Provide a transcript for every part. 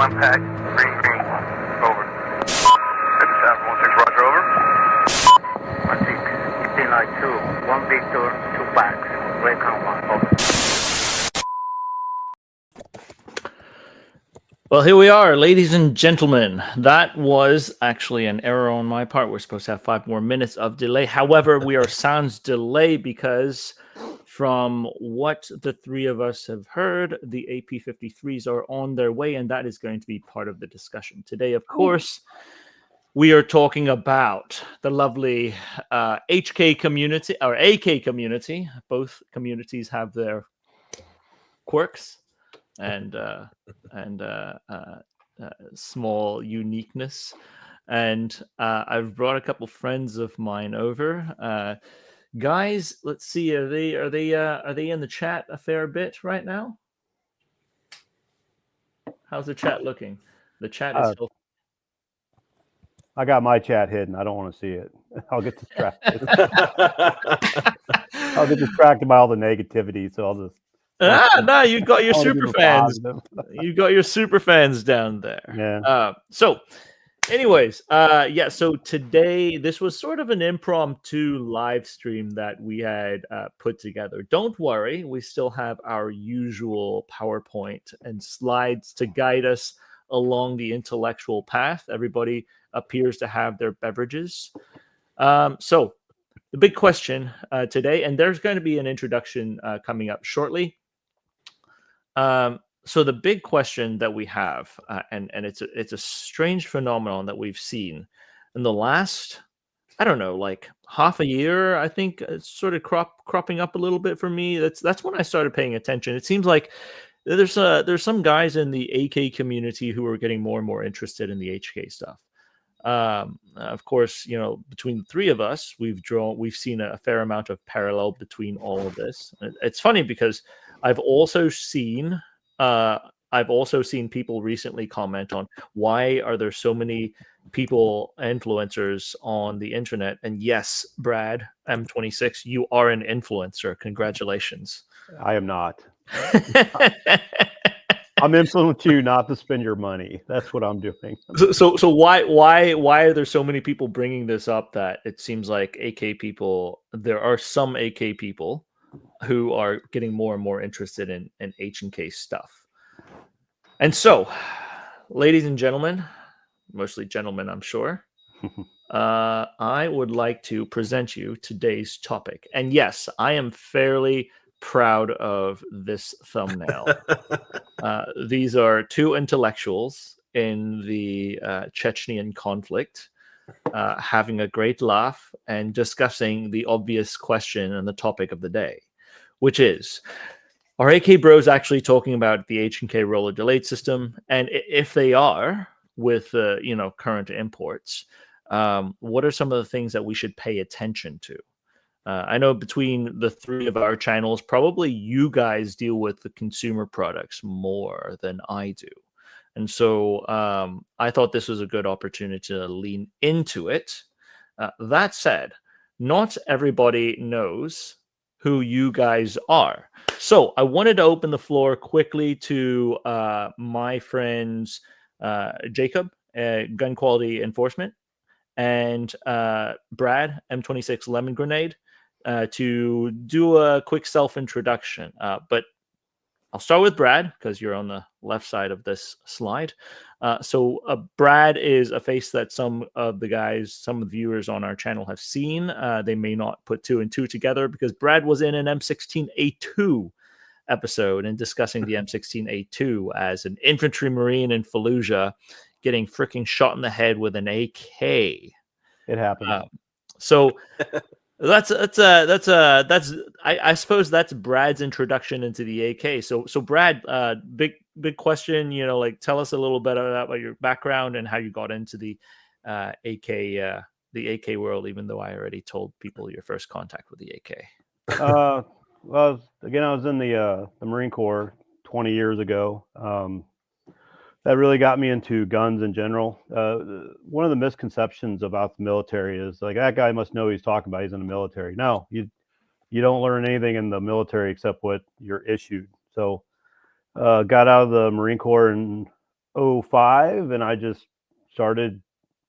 one pack, green, over. 5716, roger, over. 16, 15 like 2, 1 Victor, 2 packs, Recon 1, over. Well, here we are, ladies and gentlemen. That was actually an error on my part. We're supposed to have 5 more minutes of delay. However, we are sounds delay because from what the three of us have heard, the AP53s are on their way, and that is going to be part of the discussion today. Of course, we are talking about the lovely HK community, or AK community. Both communities have their quirks and small uniqueness. And I've brought a couple friends of mine over. Guys, let's see. Are they in the chat a fair bit right now? How's the chat looking? The chat is still. I got my chat hidden. I don't want to see it. I'll get distracted. I'll get distracted by all the negativity. So I'll just. No, you got your super fans. You got your super fans down there. Yeah. So, anyways, yeah. So today, this was sort of an impromptu live stream that we had put together. Don't worry, we still have our usual PowerPoint and slides to guide us along the intellectual path. Everybody appears to have their beverages. So, the big question today, and there's going to be an introduction coming up shortly. So the big question that we have, and it's a strange phenomenon that we've seen in the last, I don't know, like half a year. I think it's sort of cropping up a little bit for me. That's when I started paying attention. It seems like there's some guys in the AK community who are getting more and more interested in the HK stuff. Of course, you know, between the three of us, we've seen a fair amount of parallel between all of this. It's funny because I've also seen people recently comment on why are there so many people, influencers on the internet. And yes, Brad M26, you are an influencer. Congratulations. I am not. I'm influencing you not to spend your money. That's what I'm doing. So why are there so many people bringing this up? That it seems like AK people, there are some AK people who are getting more and more interested in H&K stuff. And so, ladies and gentlemen, mostly gentlemen, I'm sure, I would like to present you today's topic. And yes, I am fairly proud of this thumbnail. These are two intellectuals in the Chechenian conflict having a great laugh and discussing the obvious question and the topic of the day, which is, are AK bros actually talking about the H&K roller delayed system? And if they are, with current imports, what are some of the things that we should pay attention to? I know between the three of our channels, probably you guys deal with the consumer products more than I do. And so I thought this was a good opportunity to lean into it. That said, not everybody knows who you guys are. So I wanted to open the floor quickly to my friends Jacob, Gun Quality Enforcement, and Brad, M26 Lemon Grenade, to do a quick self-introduction. But I'll start with Brad because you're on the left side of this slide. So Brad is a face that some of the viewers on our channel have seen. They may not put two and two together because Brad was in an M16A2 episode and discussing the M16A2 as an infantry marine in Fallujah getting freaking shot in the head with an AK. It happened. So I suppose that's Brad's introduction into the AK. So Brad, big question, like tell us a little bit about your background and how you got into the AK world, even though I already told people your first contact with the AK. Well, again, I was in the Marine Corps 20 years ago. That really got me into guns in general. One of the misconceptions about the military is like, that guy must know what he's talking about. He's in the military. No, you don't learn anything in the military except what you're issued. So got out of the Marine Corps in 05, and I just started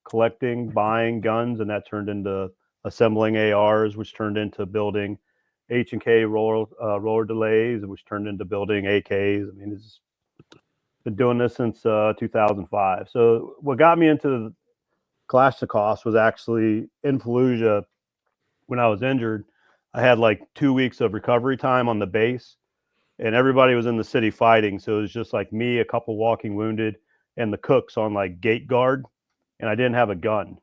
collecting, buying guns, and that turned into assembling ARs, which turned into building H&K roller delays, which turned into building AKs. I mean, it's been doing this since 2005. So what got me into Kalashnikovs was actually in Fallujah when I was injured. I had like 2 weeks of recovery time on the base, and everybody was in the city fighting. So it was just like me, a couple walking wounded, and the cooks on like gate guard, and I didn't have a gun.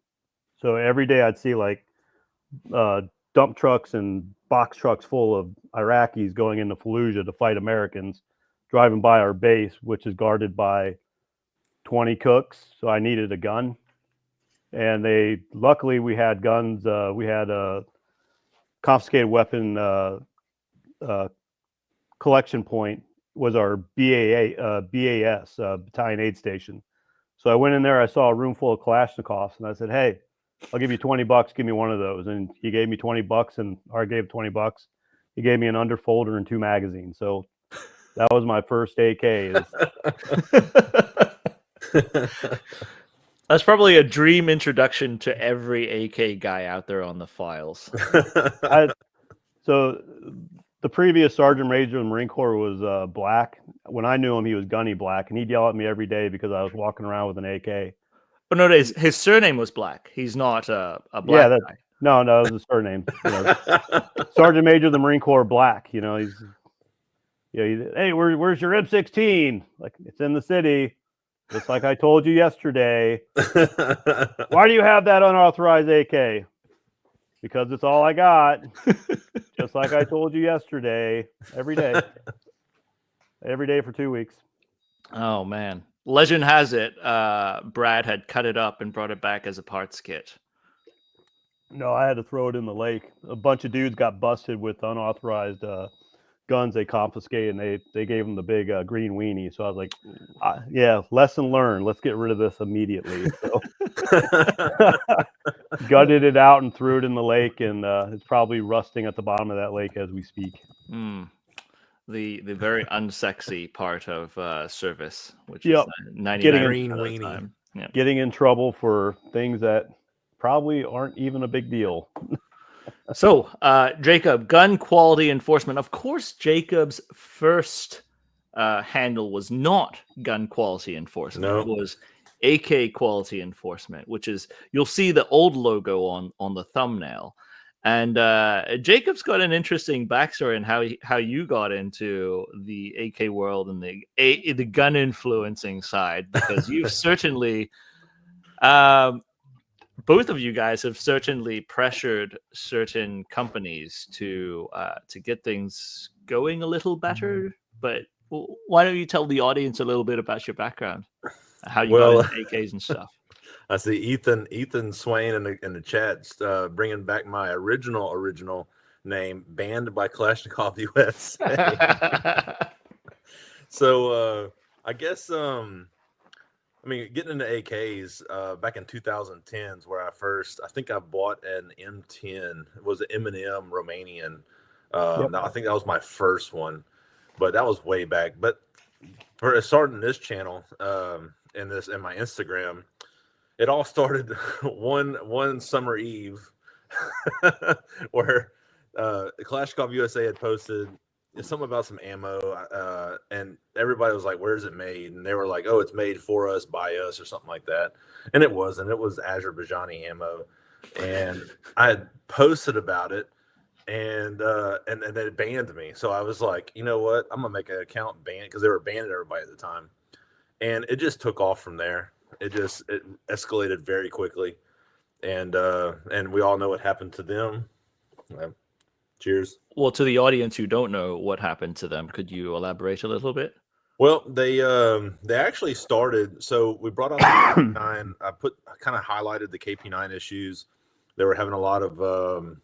So every day I'd see like dump trucks and box trucks full of Iraqis going into Fallujah to fight Americans, driving by our base, which is guarded by 20 cooks. So I needed a gun, and luckily we had guns. We had a confiscated weapon collection point was our BAS battalion aid station. So I went in there. I saw a room full of Kalashnikovs, and I said, "Hey, I'll give you $20. Give me one of those." And he gave me $20, and I gave $20. He gave me an underfolder and 2 magazines. So that was my first AK. That's probably a dream introduction to every AK guy out there on the files. So the previous Sergeant Major of the Marine Corps was black. When I knew him, he was Gunny Black, and he'd yell at me every day because I was walking around with an AK. Oh no, his surname was Black. He's not a black guy. No, it was his surname. Sergeant Major of the Marine Corps Black. He's hey, where's your M16? Like, it's in the city, just like I told you yesterday. Why do you have that unauthorized AK? Because it's all I got. Just like I told you yesterday. Every day for 2 weeks. Oh man. Legend has it, Brad had cut it up and brought it back as a parts kit. No, I had to throw it in the lake. A bunch of dudes got busted with unauthorized guns they confiscated, and they gave them the big green weenie. So I was like, yeah, lesson learned. Let's get rid of this immediately. So gutted it out and threw it in the lake, and it's probably rusting at the bottom of that lake as we speak. The very unsexy part of service, which is 99% of the time. Yep. Getting in trouble for things that probably aren't even a big deal. So, Jacob, gun quality enforcement. Of course, Jacob's first handle was not gun quality enforcement. No. It was AK quality enforcement, which is, you'll see the old logo on the thumbnail. And Jacob's got an interesting backstory in how you got into the AK world and the gun influencing side, because you've certainly, both of you guys have certainly pressured certain companies to get things going a little better. But why don't you tell the audience a little bit about your background, how you got into AKs and stuff? I see Ethan Swain in the chat bringing back my original name, banned by Kalashnikov USA. So I guess getting into AKs back in 2010s where I think I bought an M10. It was an M&M Romanian. I think that was my first one, but that was way back. But for starting this channel and my Instagram, it all started one summer eve where Kalashnikov USA had posted something about some ammo, and everybody was like, "Where's it made?" And they were like, "Oh, it's made for us, by us," or something like that. And it wasn't. It was Azerbaijani ammo, and I had posted about it, and they banned me. So I was like, you know what? I'm gonna make an account ban, because they were banning everybody at the time, and it just took off from there. It escalated very quickly, and we all know what happened to them. Cheers. Well, to the audience who don't know what happened to them, could you elaborate a little bit? Well, they actually started. So we brought out the KP9. I kind of highlighted the KP9 issues. They were having a lot of out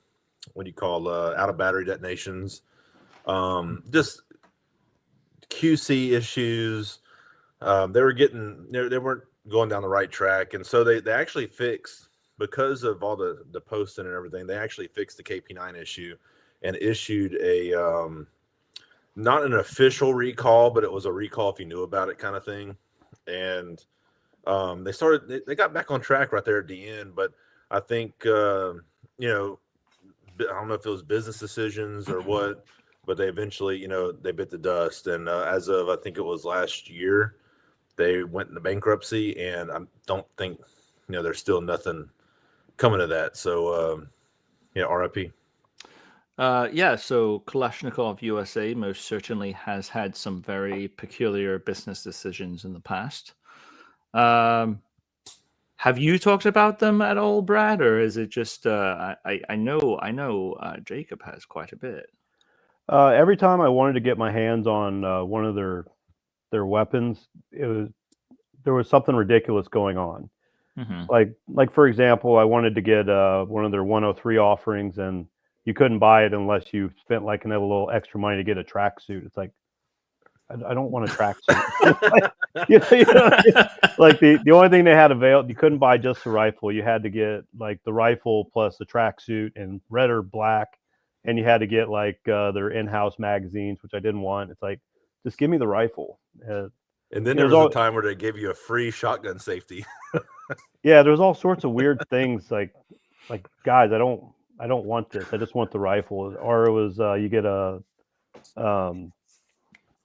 of battery detonations, just QC issues. They weren't going down the right track, and so they actually fixed, because of all the posting and everything. They actually fixed the KP9 issue and issued a not an official recall, but it was a recall if you knew about it kind of thing. and they got back on track right there at the end. But I think I don't know if it was business decisions or what, but they eventually they bit the dust. And as of I think it was last year, they went into bankruptcy, and I don't think there's still nothing coming of that. So RIP. So Kalashnikov USA most certainly has had some very peculiar business decisions in the past. Have you talked about them at all, Brad, or is it just I know Jacob has quite a bit. Every time I wanted to get my hands on one of their weapons, there was something ridiculous going on. Mm-hmm. Like for example, I wanted to get one of their 103 offerings, and you couldn't buy it unless you spent like a little extra money to get a tracksuit. It's like, I don't want a tracksuit. Like the only thing they had available, you couldn't buy just the rifle. You had to get like the rifle plus the tracksuit in red or black, and you had to get like their in-house magazines, which I didn't want. It's like, just give me the rifle. And then there was a time where they gave you a free shotgun safety. Yeah, there's all sorts of weird things. Like guys, I don't want this. I just want the rifle. Or it was you get a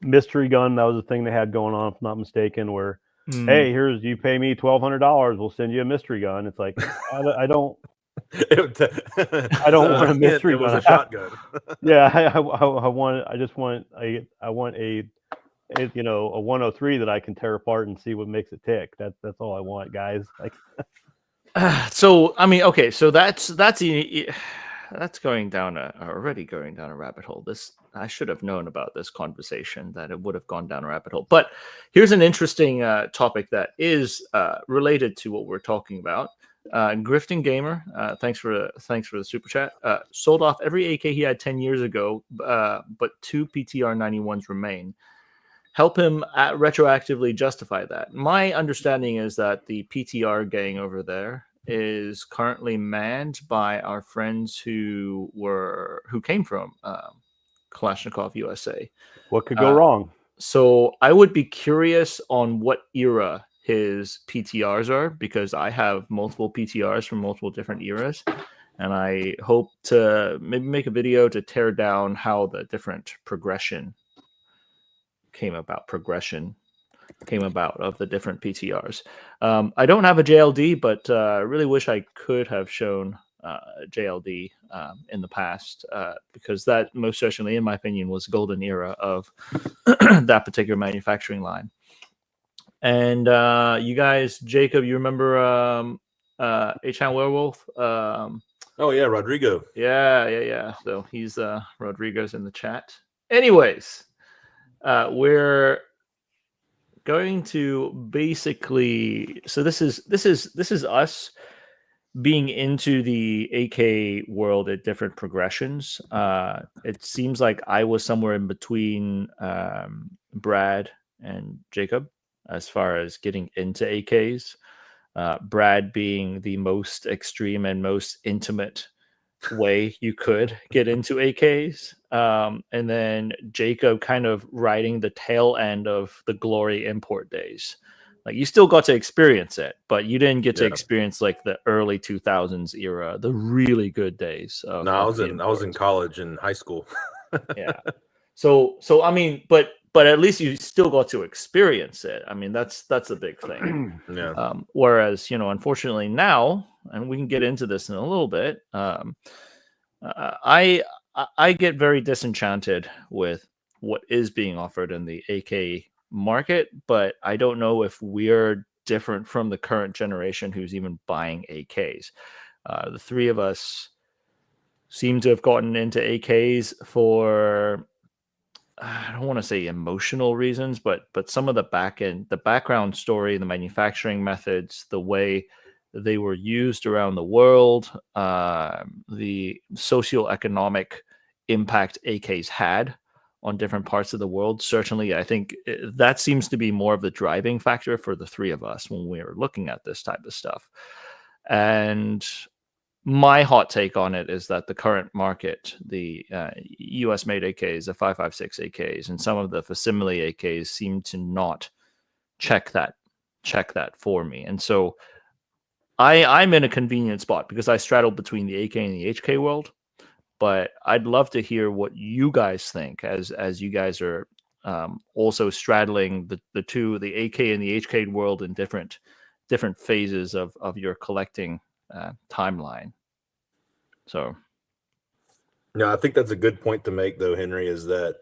mystery gun. That was the thing they had going on, if I'm not mistaken. Where hey, you pay me $1,200, we'll send you a mystery gun. It's like I don't want a mystery gun. It was a shotgun. Yeah, I want a 103 that I can tear apart and see what makes it tick. That's all I want, guys. Like. So I mean, okay, so that's already going down a rabbit hole. I should have known about this conversation, that it would have gone down a rabbit hole. But here's an interesting topic that is related to what we're talking about. Grifting Gamer, thanks for the super chat. Sold off every AK he had 10 years ago, but 2 PTR 91s remain. Help him retroactively justify that. My understanding is that the PTR gang over there is currently manned by our friends who came from Kalashnikov USA. What could go wrong? So I would be curious on what era his PTRs are, because I have multiple PTRs from multiple different eras, and I hope to maybe make a video to tear down how the different progression came about of the different PTRs. I don't have a JLD, but I really wish I could have shown JLD in the past, because that most certainly, in my opinion, was the golden era of that particular manufacturing line. And you guys, Jacob, you remember H-Town Werewolf? Oh yeah, Rodrigo. Yeah. So he's Rodrigo's in the chat. Anyways, we're going to basically, so this is us being into the AK world at different progressions. It seems like I was somewhere in between Brad and Jacob as far as getting into AKs. Brad being the most extreme and most intimate way you could get into AKs, and then Jacob kind of riding the tail end of the glory import days. Like, you still got to experience it, but you didn't get to experience like the early 2000s era, the really good days. No, I was in college and high school. Yeah. So I mean, but at least you still got to experience it. I mean, that's a big thing. Yeah. Whereas, unfortunately now, and we can get into this in a little bit, I get very disenchanted with what is being offered in the AK market, but I don't know if we're different from the current generation who's even buying AKs. The three of us seem to have gotten into AKs for, I don't want to say emotional reasons, but some of the background story, the manufacturing methods, the way they were used around the world, the socioeconomic impact AKs had on different parts of the world. Certainly, I think that seems to be more of the driving factor for the three of us when we were looking at this type of stuff. And my hot take on it is that the current market, the US made AKs, the 5.56 AKs, and some of the facsimile AKs seem to not check that check that for me. And so I'm in a convenient spot because I straddle between the AK and the HK world. But I'd love to hear what you guys think as you guys are also straddling the two, the AK and the HK world in different phases of your collecting timeline. So, Yeah, I think that's a good point to make, though, Henry, is that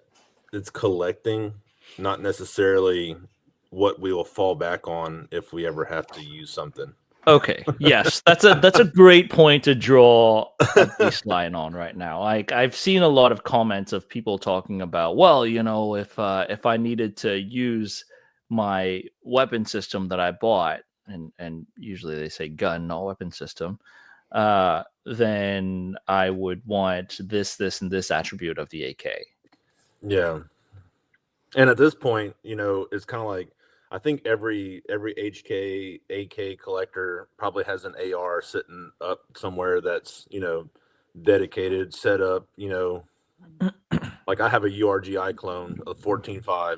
it's collecting, not necessarily what we will fall back on if we ever have to use something. okay, yes, that's a great point to draw a baseline on right now. Like I've seen a lot of comments of people talking about, well, if I needed to use my weapon system that I bought, and usually they say gun, not weapon system, then I would want this, and this attribute of the AK. Yeah. And at this point, it's kind of like, I think every HK AK collector probably has an AR sitting up somewhere that's dedicated, set up. Like I have a URGI clone, a 14.5.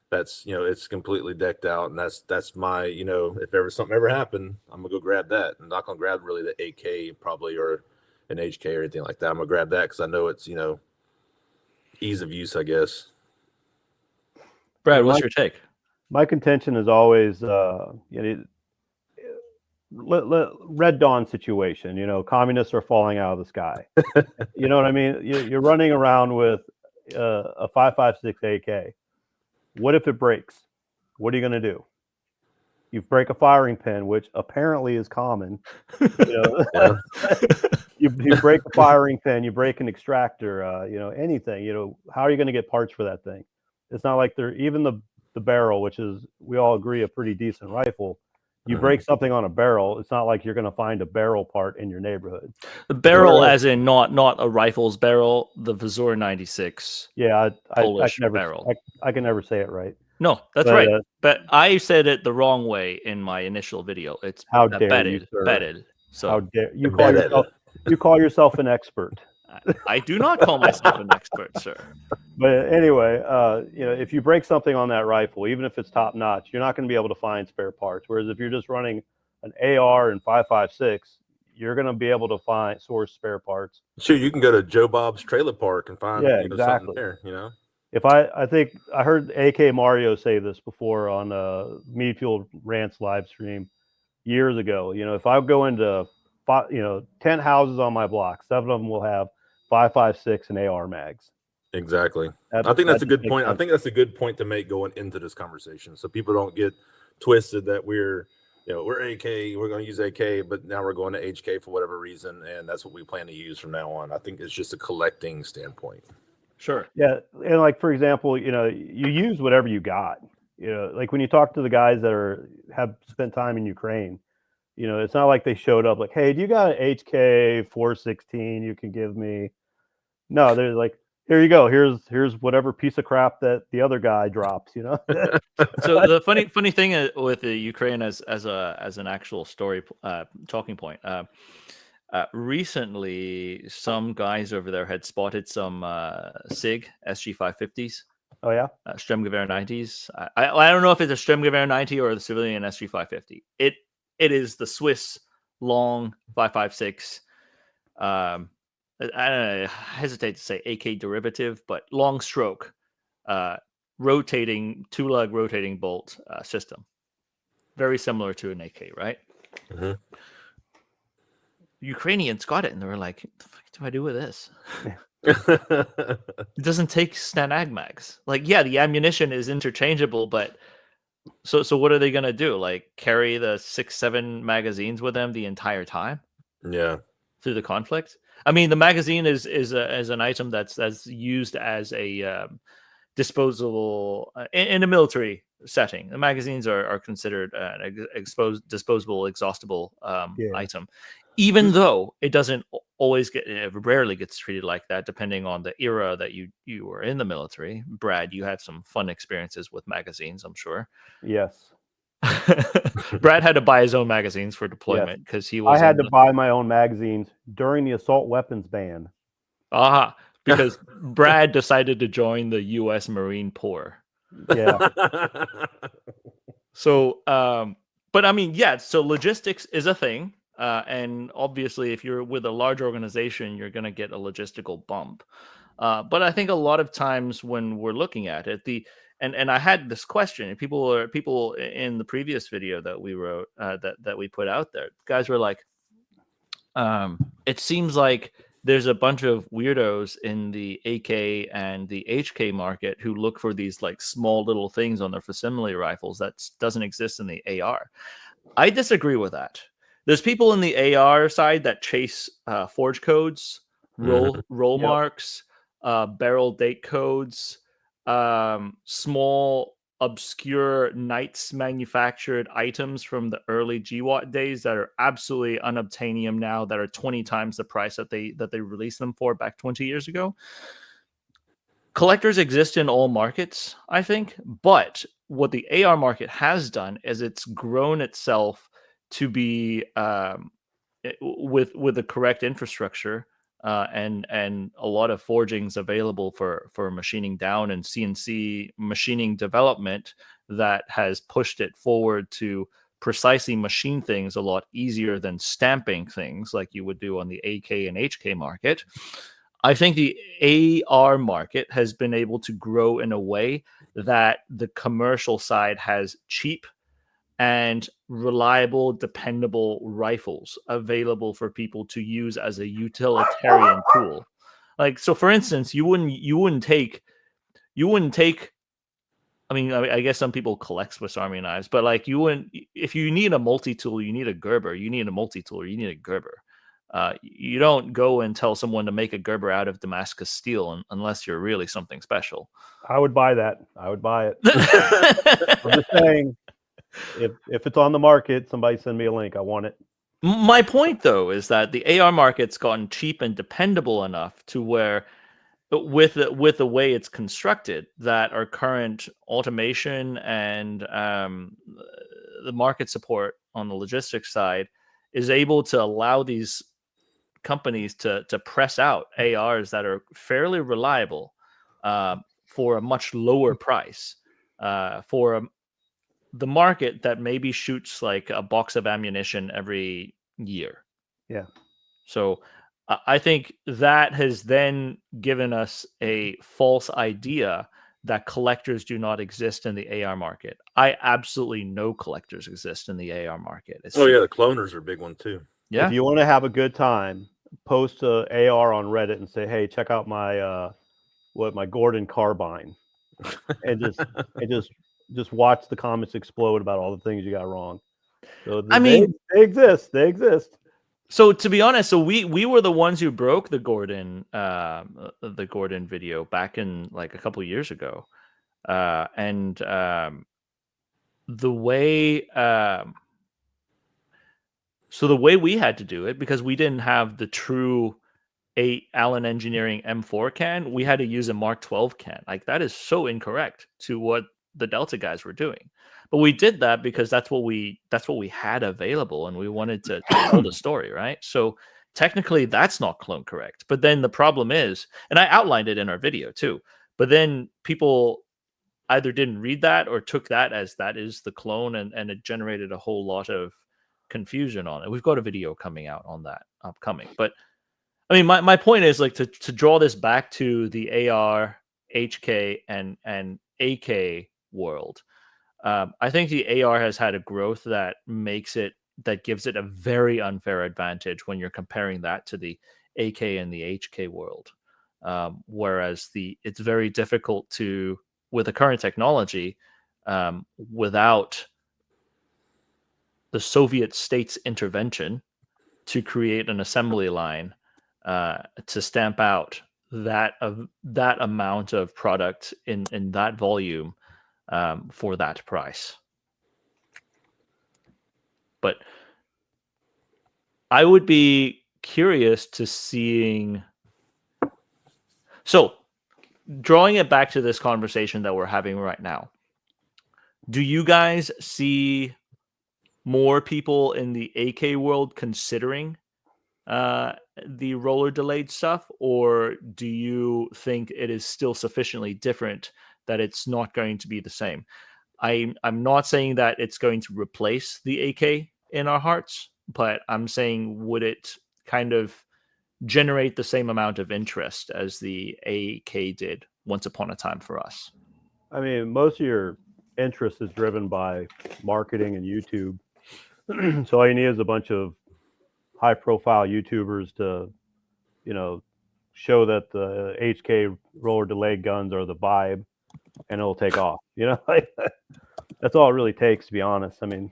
That's it's completely decked out, and that's my if ever something ever happened, I'm gonna go grab that. I'm not gonna grab really the AK probably or an HK or anything like that. I'm gonna grab that because I know it's ease of use, I guess. Brad, what's your take? My contention is always, Red Dawn situation. Communists are falling out of the sky. You know what I mean? You're running around with a 5.56 AK. What if it breaks? What are you going to do? You break a firing pin, which apparently is common. You break a firing pin, you break an extractor, anything. How are you going to get parts for that thing? It's not like they're even the barrel, which is, we all agree, a pretty decent rifle. You break something on a barrel, it's not like you're going to find a barrel part in your neighborhood. The barrel, as in not a rifle's barrel, the Vizor 96. Yeah, Polish barrel. I can never say it right. No, that's right. But I said it the wrong way in my initial video. It's how dare you, sir. Betted. So how dare you call yourself an expert? I do not call myself an expert, sir. But anyway, if you break something on that rifle, even if it's top notch, you're not going to be able to find spare parts. Whereas if you're just running an AR and 5.56, you're going to be able to source spare parts. Sure, you can go to Joe Bob's trailer park and find exactly. something there. If I think I heard AK Mario say this before on Mead Fuel Rants live stream years ago. If I go into 10 houses on my block, 7 of them will have 5.56 and AR mags. Exactly. I think that's a good point. I think that's a good point to make going into this conversation, so people don't get twisted that we're AK, we're going to use AK, but now we're going to HK for whatever reason, and that's what we plan to use from now on. I think it's just a collecting standpoint. Sure. Yeah, and like for example, you use whatever you got. Like when you talk to the guys that have spent time in Ukraine, it's not like they showed up like, hey, do you got an HK 416 you can give me? No, they're like, here you go. Here's whatever piece of crap that the other guy drops. So the funny thing with the Ukraine as an actual story talking point. Recently, some guys over there had spotted some SIG SG550s. Oh yeah, Sturmgewehr 90s. I don't know if it's a Sturmgewehr 90 or the civilian SG550. It is the Swiss long 5.56. I hesitate to say AK derivative, but long stroke, rotating 2-lug rotating bolt system, very similar to an AK, right? Mm-hmm. Ukrainians got it, and they were like, "What the fuck do I do with this?" It doesn't take Stanag mags. Like, yeah, the ammunition is interchangeable, but so what are they gonna do? Like, carry the 6-7 magazines with them the entire time? Yeah, through the conflict. I mean, the magazine is an item that's used as a disposable in a military setting. The magazines are considered an disposable, exhaustible item, even though it doesn't always it rarely gets treated like that, depending on the era that you were in the military. Brad, you had some fun experiences with magazines, I'm sure. Yes. Brad had to buy his own magazines for deployment because he was. I had to buy my own magazines during the assault weapons ban. Because Brad decided to join the U.S. Marine Corps. Yeah. So, but I mean, yeah. So logistics is a thing, and obviously, if you're with a large organization, you're going to get a logistical bump. But I think a lot of times when we're looking at it, and I had this question, and people in the previous video that we wrote that we put out there, guys were like, it seems like there's a bunch of weirdos in the AK and the HK market who look for these like small little things on their facsimile rifles that doesn't exist in the AR. I disagree with that. There's people in the AR side that chase forge codes, roll Yep. marks, barrel date codes, small obscure Knights manufactured items from the early GWAT days that are absolutely unobtainium now, that are 20 times the price that they released them for back 20 years ago. Collectors exist in all markets, I think, but what the AR market has done is it's grown itself to be with the correct infrastructure and a lot of forgings available for machining down and CNC machining development that has pushed it forward to precisely machine things a lot easier than stamping things like you would do on the AK and HK market. I think the AR market has been able to grow in a way that the commercial side has cheap and reliable, dependable rifles available for people to use as a utilitarian tool. Like, so for instance, you wouldn't take. I mean, I guess some people collect Swiss Army knives, but like you wouldn't. If you need a multi-tool, you need a Gerber. You need a multi-tool, you need a Gerber. You don't go and tell someone to make a Gerber out of Damascus steel unless you're really something special. I would buy that. I would buy it. I'm just saying, if it's on the market, somebody send me a link. I want it. My point, though, is that the AR market's gotten cheap and dependable enough to where, with the way it's constructed, that our current automation and the market support on the logistics side is able to allow these companies to press out ARs that are fairly reliable for a much lower price for the market that maybe shoots like a box of ammunition every year. Yeah. So I think that has then given us a false idea that collectors do not exist in the AR market. I absolutely know collectors exist in the AR market. Oh yeah, the cloners are a big one too. Yeah. If you want to have a good time, post a AR on Reddit and say, "Hey, check out my my Gordon carbine," and just watch the comments explode about all the things you got wrong. So I mean, they exist. They exist. So to be honest, so we were the ones who broke the Gordon video back in like a couple of years ago, and the way so the way we had to do it, because we didn't have the true Allen Engineering M4 can, we had to use a Mark 12 can. Like, that is so incorrect to what the Delta guys were doing. But we did that because that's what we had available, and we wanted to tell the story, right? So technically that's not clone correct. But then the problem is, and I outlined it in our video too, but then people either didn't read that or took that as that is the clone, and it generated a whole lot of confusion on it. We've got a video coming out on that upcoming. But I mean, my point is like to draw this back to the AR, HK, and AK world. I think the AR has had a growth that gives it a very unfair advantage when you're comparing that to the AK and the HK world. Whereas it's very difficult to, with the current technology, without the Soviet state's intervention, to create an assembly line to stamp out that amount of product in that volume for that price. But I would be curious to seeing. So, drawing it back to this conversation that we're having right now, do you guys see more people in the AK world considering the roller delayed stuff, or do you think it is still sufficiently different that it's not going to be the same? I'm not saying that it's going to replace the AK in our hearts, but I'm saying, would it kind of generate the same amount of interest as the AK did once upon a time for us? I mean, most of your interest is driven by marketing and YouTube. So all you need is a bunch of high-profile YouTubers to, show that the HK roller delay guns are the vibe, and it'll take off. That's all it really takes, to be honest. I mean,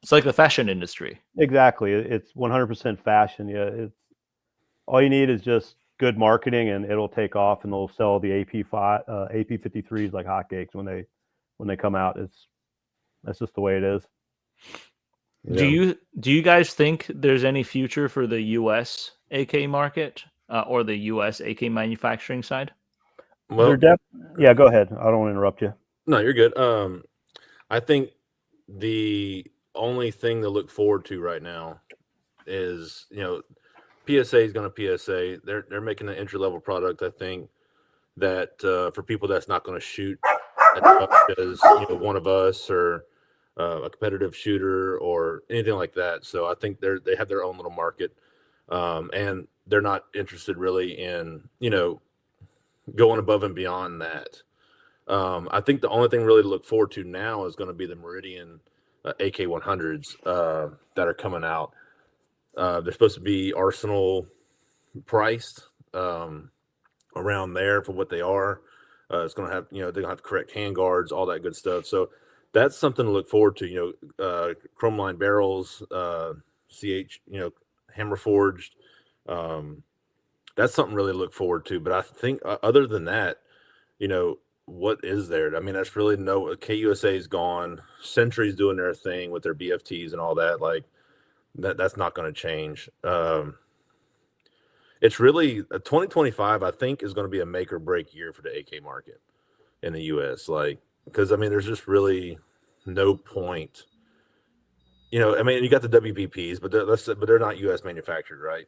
It's like the fashion industry. exactly. It's 100% fashion. Yeah, it's all you need is just good marketing, and it'll take off, and they'll sell the AP53s like hotcakes when they come out. That's just the way it is. Do you guys think there's any future for the U.S. AK market or the U.S. AK manufacturing side? Well, yeah, go ahead. I don't want to interrupt you. no, you're good. I think the only thing to look forward to right now is, PSA is going to PSA. They're making an entry level product. I think that for people that's not going to shoot as much as one of us or a competitive shooter or anything like that. So I think they have their own little market, and they're not interested really in going above and beyond that. I think the only thing really to look forward to now is going to be the Meridian AK100s that are coming out. They're supposed to be Arsenal priced around there for what they are. It's going to have, they're going to have correct hand guards, all that good stuff. So that's something to look forward to. Chrome line barrels, CH, hammer forged. That's something really to look forward to. But I think other than that, what is there? I mean, that's really KUSA is gone. Century's doing their thing with their BFTs and all that. Like that's not going to change. It's really 2025, I think, is going to be a make or break year for the AK market in the US. Because I mean, there's just really no point. I mean, you got the WBPs, but they're not US manufactured, right?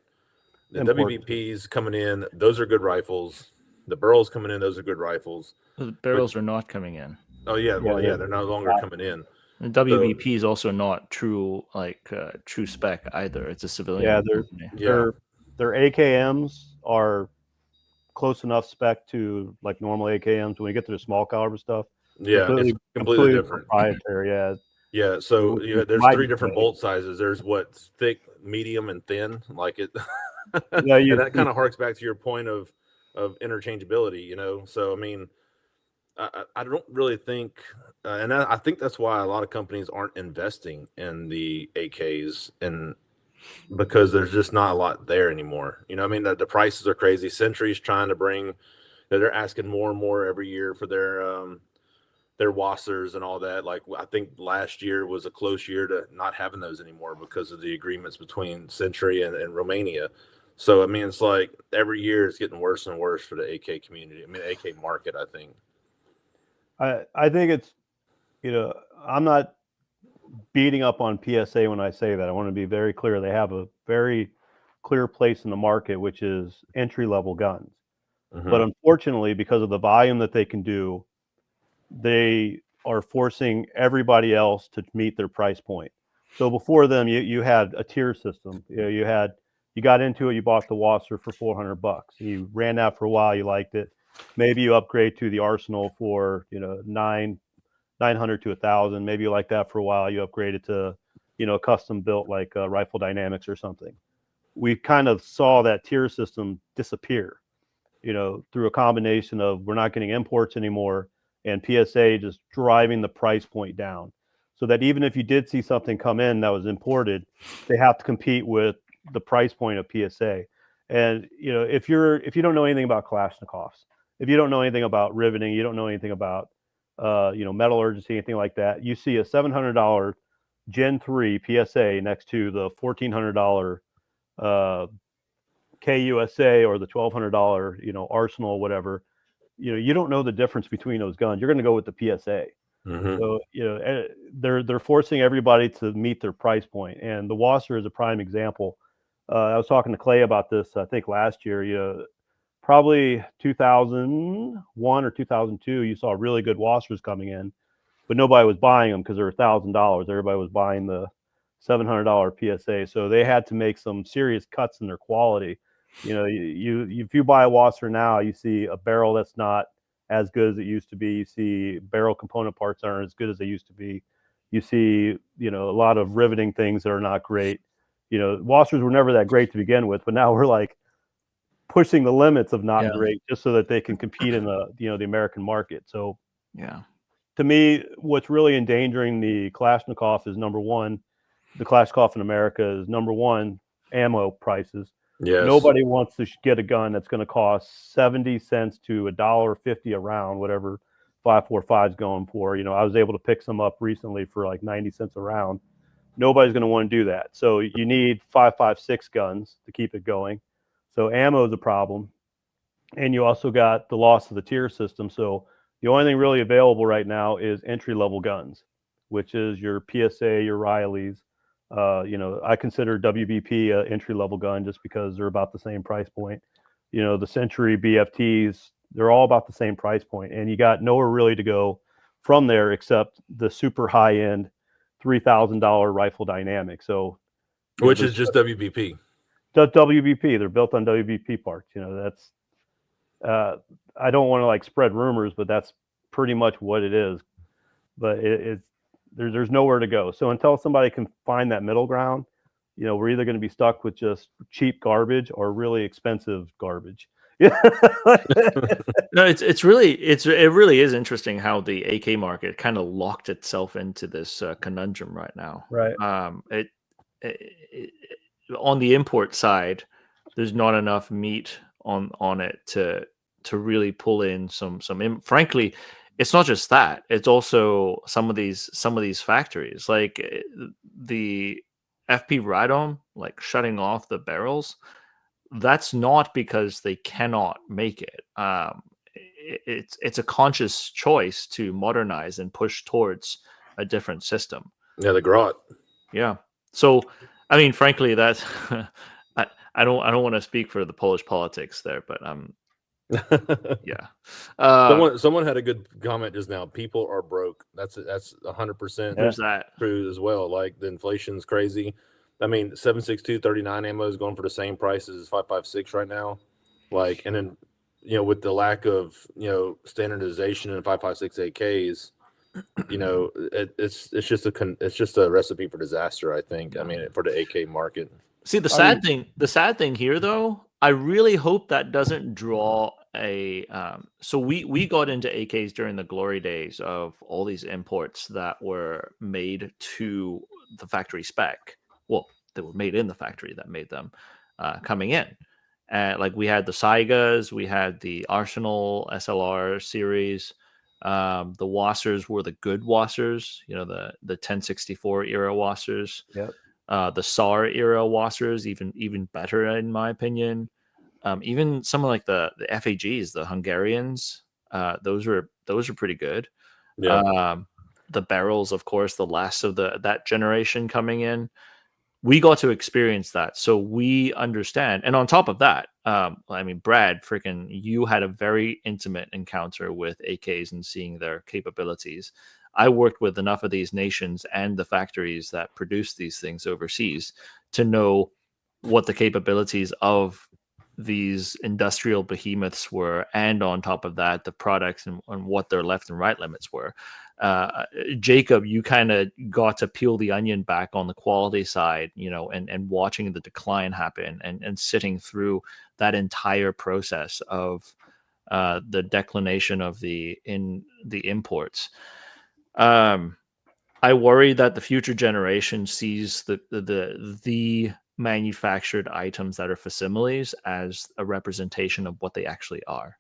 The WBPs coming in, those are good rifles. The barrels coming in, those are good rifles. The barrels are not coming in. Oh yeah, well yeah, they're no longer coming in. And WBP is also not true true spec either. It's a civilian. Yeah, their AKMs are close enough spec to like normal AKMs. When you get to the small caliber stuff, it's completely different. Proprietary, yeah. Yeah, so there's 3 different bolt sizes. There's what's thick, medium, and thin. Like it, and that kind of harks back to your point of interchangeability. So I mean, I don't really think, and I think that's why a lot of companies aren't investing in the AKs, and because there's just not a lot there anymore. I mean, the prices are crazy. Century's trying to bring, they're asking more and more every year for their Wassers and all that. Like I think last year was a close year to not having those anymore because of the agreements between Century and Romania. So I mean, it's like every year it's getting worse and worse for the AK community. I mean, AK market. I think it's, I'm not beating up on PSA when I say that. I want to be very clear. They have a very clear place in the market, which is entry level guns. Mm-hmm. But unfortunately, because of the volume that they can do, they are forcing everybody else to meet their price point. So before them, you had a tier system. You got into it, you bought the Wasser for $400. You ran that for a while, you liked it. Maybe you upgrade to the Arsenal for $900 to $1,000. Maybe you like that for a while. You upgrade it to custom built like Rifle Dynamics or something. We kind of saw that tier system disappear, through a combination of we're not getting imports anymore and PSA just driving the price point down, so that even if you did see something come in that was imported, they have to compete with the price point of PSA. And if you don't know anything about Kalashnikovs, if you don't know anything about riveting, you don't know anything about metallurgy, anything like that, you see a $700 Gen 3 PSA next to the $1,400 KUSA or the $1,200 Arsenal, whatever. You don't know the difference between those guns. You're going to go with the PSA. Mm-hmm. So they're forcing everybody to meet their price point, and the Wasser is a prime example. I was talking to Clay about this, I think last year. Probably 2001 or 2002, you saw really good Wassers coming in, but nobody was buying them because they were $1,000. Everybody was buying the $700 PSA, so they had to make some serious cuts in their quality. If you buy a Wasser now, you see a barrel that's not as good as it used to be. You see barrel component parts aren't as good as they used to be. You see, a lot of riveting things that are not great. Wassers were never that great to begin with, but now we're like pushing the limits of not great just so that they can compete in the American market. So yeah, to me, what's really endangering the Kalashnikov is, number one, the Kalashnikov in America is, number one, ammo prices. Yes. Nobody wants to get a gun that's going to cost 70 cents to $1.50 a round, whatever 5.45 is going for. I was able to pick some up recently for like 90 cents a round. Nobody's going to want to do that. So you need 5.56 guns to keep it going. So ammo is a problem. And you also got the loss of the tier system. So the only thing really available right now is entry-level guns, which is your PSA, your Rileys. I consider WBP an entry-level gun just because they're about the same price point. The Century BFTs, they're all about the same price point, and you got nowhere really to go from there except the super high-end $3,000 rifle dynamic. So, which is just WBP. WBP. They're built on WBP parts. That's. I don't want to like spread rumors, but that's pretty much what it is. But there's nowhere to go. So until somebody can find that middle ground, we're either going to be stuck with just cheap garbage or really expensive garbage. Yeah. No, it really is interesting how the AK market kind of locked itself into this conundrum right now. Right. On the import side, there's not enough meat on it to really pull in some. Frankly, it's not just that; it's also some of these factories, like the FP Radom, like shutting off the barrels. That's not because they cannot make it. It's a conscious choice to modernize and push towards a different system. Yeah, the Grot. Yeah. So, I mean, frankly, that's I don't want to speak for the Polish politics there, but yeah. Someone had a good comment just now. People are broke. That's 100% There's that true as well. Like the inflation's crazy. I mean, 7.62 39 ammo is going for the same price as 5.56 right now. Like, and then with the lack of standardization in 5.56 AKs, it's just a recipe for disaster. I think. I mean, for the AK market. See, the sad thing here, though, I really hope that doesn't draw a. So we got into AKs during the glory days of all these imports that were made to the factory spec. Well, they were made in the factory that made them coming in. Like we had the Saigas, we had the Arsenal SLR series. The Wassers were the good Wassers, the 1064 era Wassers. Yep. The SAR era Wassers, even better in my opinion. Even some of like the FAGs, the Hungarians, those are pretty good. Yeah. The barrels, of course, the last of that generation coming in. We got to experience that, so we understand. And on top of that, I mean, Brad, freaking, you had a very intimate encounter with AKs and seeing their capabilities. I worked with enough of these nations and the factories that produce these things overseas to know what the capabilities of these industrial behemoths were, and on top of that, the products and what their left and right limits were. Jacob, you kind of got to peel the onion back on the quality side, and watching the decline happen and sitting through that entire process of the declination of the imports. I worry that the future generation sees the manufactured items that are facsimiles as a representation of what they actually are,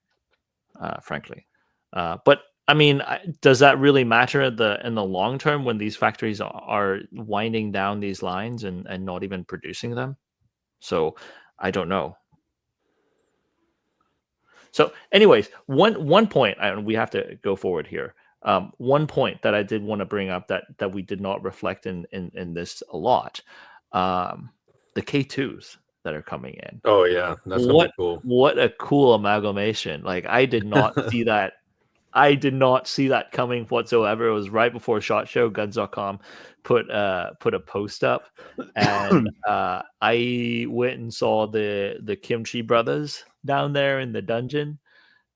frankly. But I mean, does that really matter in the long term when these factories are winding down these lines and not even producing them? So I don't know. So anyways, one point, and we have to go forward here. One point that I did want to bring up that we did not reflect in this a lot, the K2s that are coming in. Oh yeah, that's gonna be cool. What a cool amalgamation! Like I did not see that. I did not see that coming whatsoever. It was right before SHOT Show. Guns.com put a post up, and I went and saw the Kimchi brothers down there in the dungeon,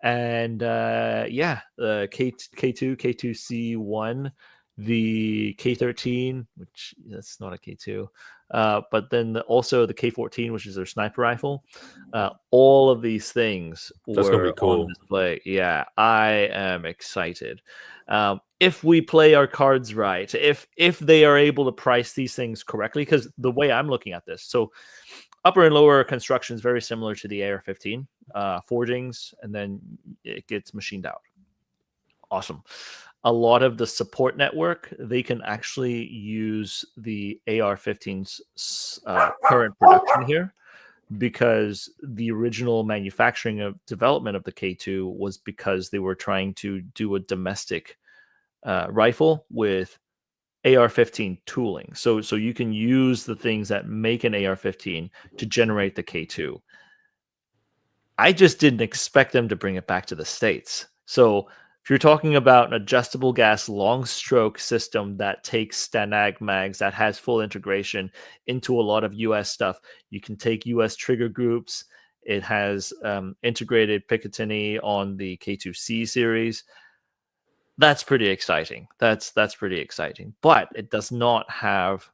and yeah, the K2, K2C1, the K13, which that's not a K2, but then also the K14, which is their sniper rifle. All of these things That's gonna be were cool. on display. Yeah, I am excited. If we play our cards right, if they are able to price these things correctly, because the way I'm looking at this, so upper and lower construction is very similar to the AR-15, forgings, and then it gets machined out. Awesome. A lot of the support network, they can actually use the AR-15's current production here, because the original manufacturing of development of the K2 was because they were trying to do a domestic rifle with AR-15 tooling. So you can use the things that make an AR-15 to generate the K2. I just didn't expect them to bring it back to the States. So if you're talking about an adjustable gas long stroke system that takes Stanag mags, that has full integration into a lot of US stuff, you can take US trigger groups. It has integrated Picatinny on the K2C series. That's pretty exciting. That's pretty exciting. But it does not have